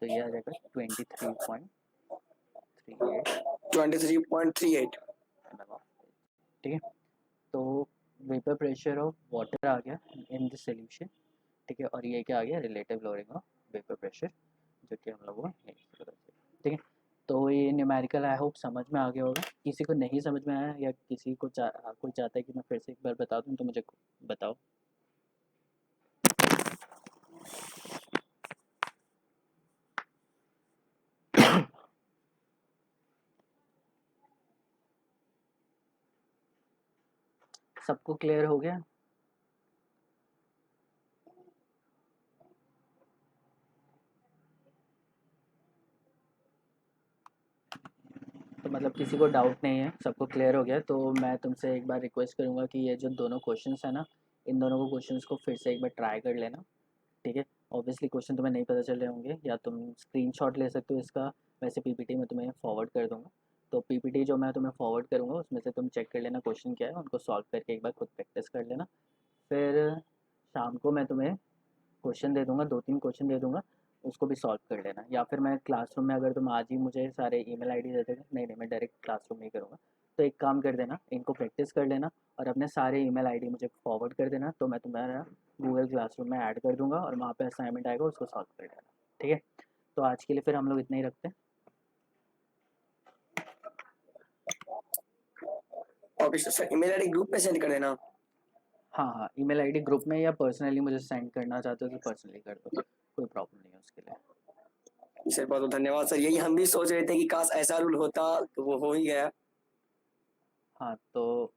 तो ये आ जाएगा 23.38 mm ऑफ, ठीक है। तो वेपर प्रेशर ऑफ वाटर आ गया इन दिस सोल्यूशन, ठीक है। और ये क्या आ गया relative lowering of vapour pressure, जो कि हम लोगों को ठीक है। तो ये न्यूमेरिकल आई होप समझ में आ गया होगा। किसी को नहीं समझ में आया या किसी को कोई चाहता है कि मैं फिर से एक बार बता दूं तो मुझे बताओ। सबको क्लियर हो गया? तो मतलब किसी को डाउट नहीं है, सबको क्लियर हो गया। तो मैं तुमसे एक बार रिक्वेस्ट करूँगा कि ये जो दोनों क्वेश्चंस है ना, इन दोनों को क्वेश्चंस को फिर से एक बार ट्राई कर लेना, ठीक है। ऑब्वियसली क्वेश्चन तुम्हें नहीं पता चल रहे होंगे, या तुम स्क्रीनशॉट ले सकते हो इसका, वैसे पीपीटी में तुम्हें फॉरवर्ड कर दूंगा। तो पीपीटी जो मैं तुम्हें फॉरवर्ड करूँगा उसमें से तुम चेक कर लेना क्वेश्चन क्या है, उनको सॉल्व करके एक बार खुद प्रैक्टिस कर लेना। फिर शाम को मैं तुम्हें क्वेश्चन दे दूँगा, 2-3 क्वेश्चन दे दूँगा, उसको भी सॉल्व कर लेना। या फिर मैं क्लासरूम में, अगर तुम आज ही मुझे सारे ईमेल आईडी दे दोगे, नहीं मैं डायरेक्ट क्लासरूम में ही करूँगा। तो एक काम कर देना, इनको प्रैक्टिस कर लेना और अपने सारे ईमेल आईडी मुझे फॉरवर्ड कर देना, तो मैं तुम्हारा गूगल क्लासरूम में ऐड कर दूंगा और वहाँ पे असाइनमेंट आएगा, उसको सॉल्व कर लेना। ठीक है, तो आज के लिए फिर हम लोग इतना ही रखते हैं। Okay sir, email ID group में सेंड कर देना। हाँ, ईमेल आईडी ग्रुप में या पर्सनली मुझे सेंड करना चाहते हो तो पर्सनली कर दो, कोई प्रॉब्लम नहीं है उसके लिए। सर बहुत बहुत धन्यवाद सर, यही हम भी सोच रहे थे कि काश ऐसा रूल होता, तो वो हो ही गया। हाँ, तो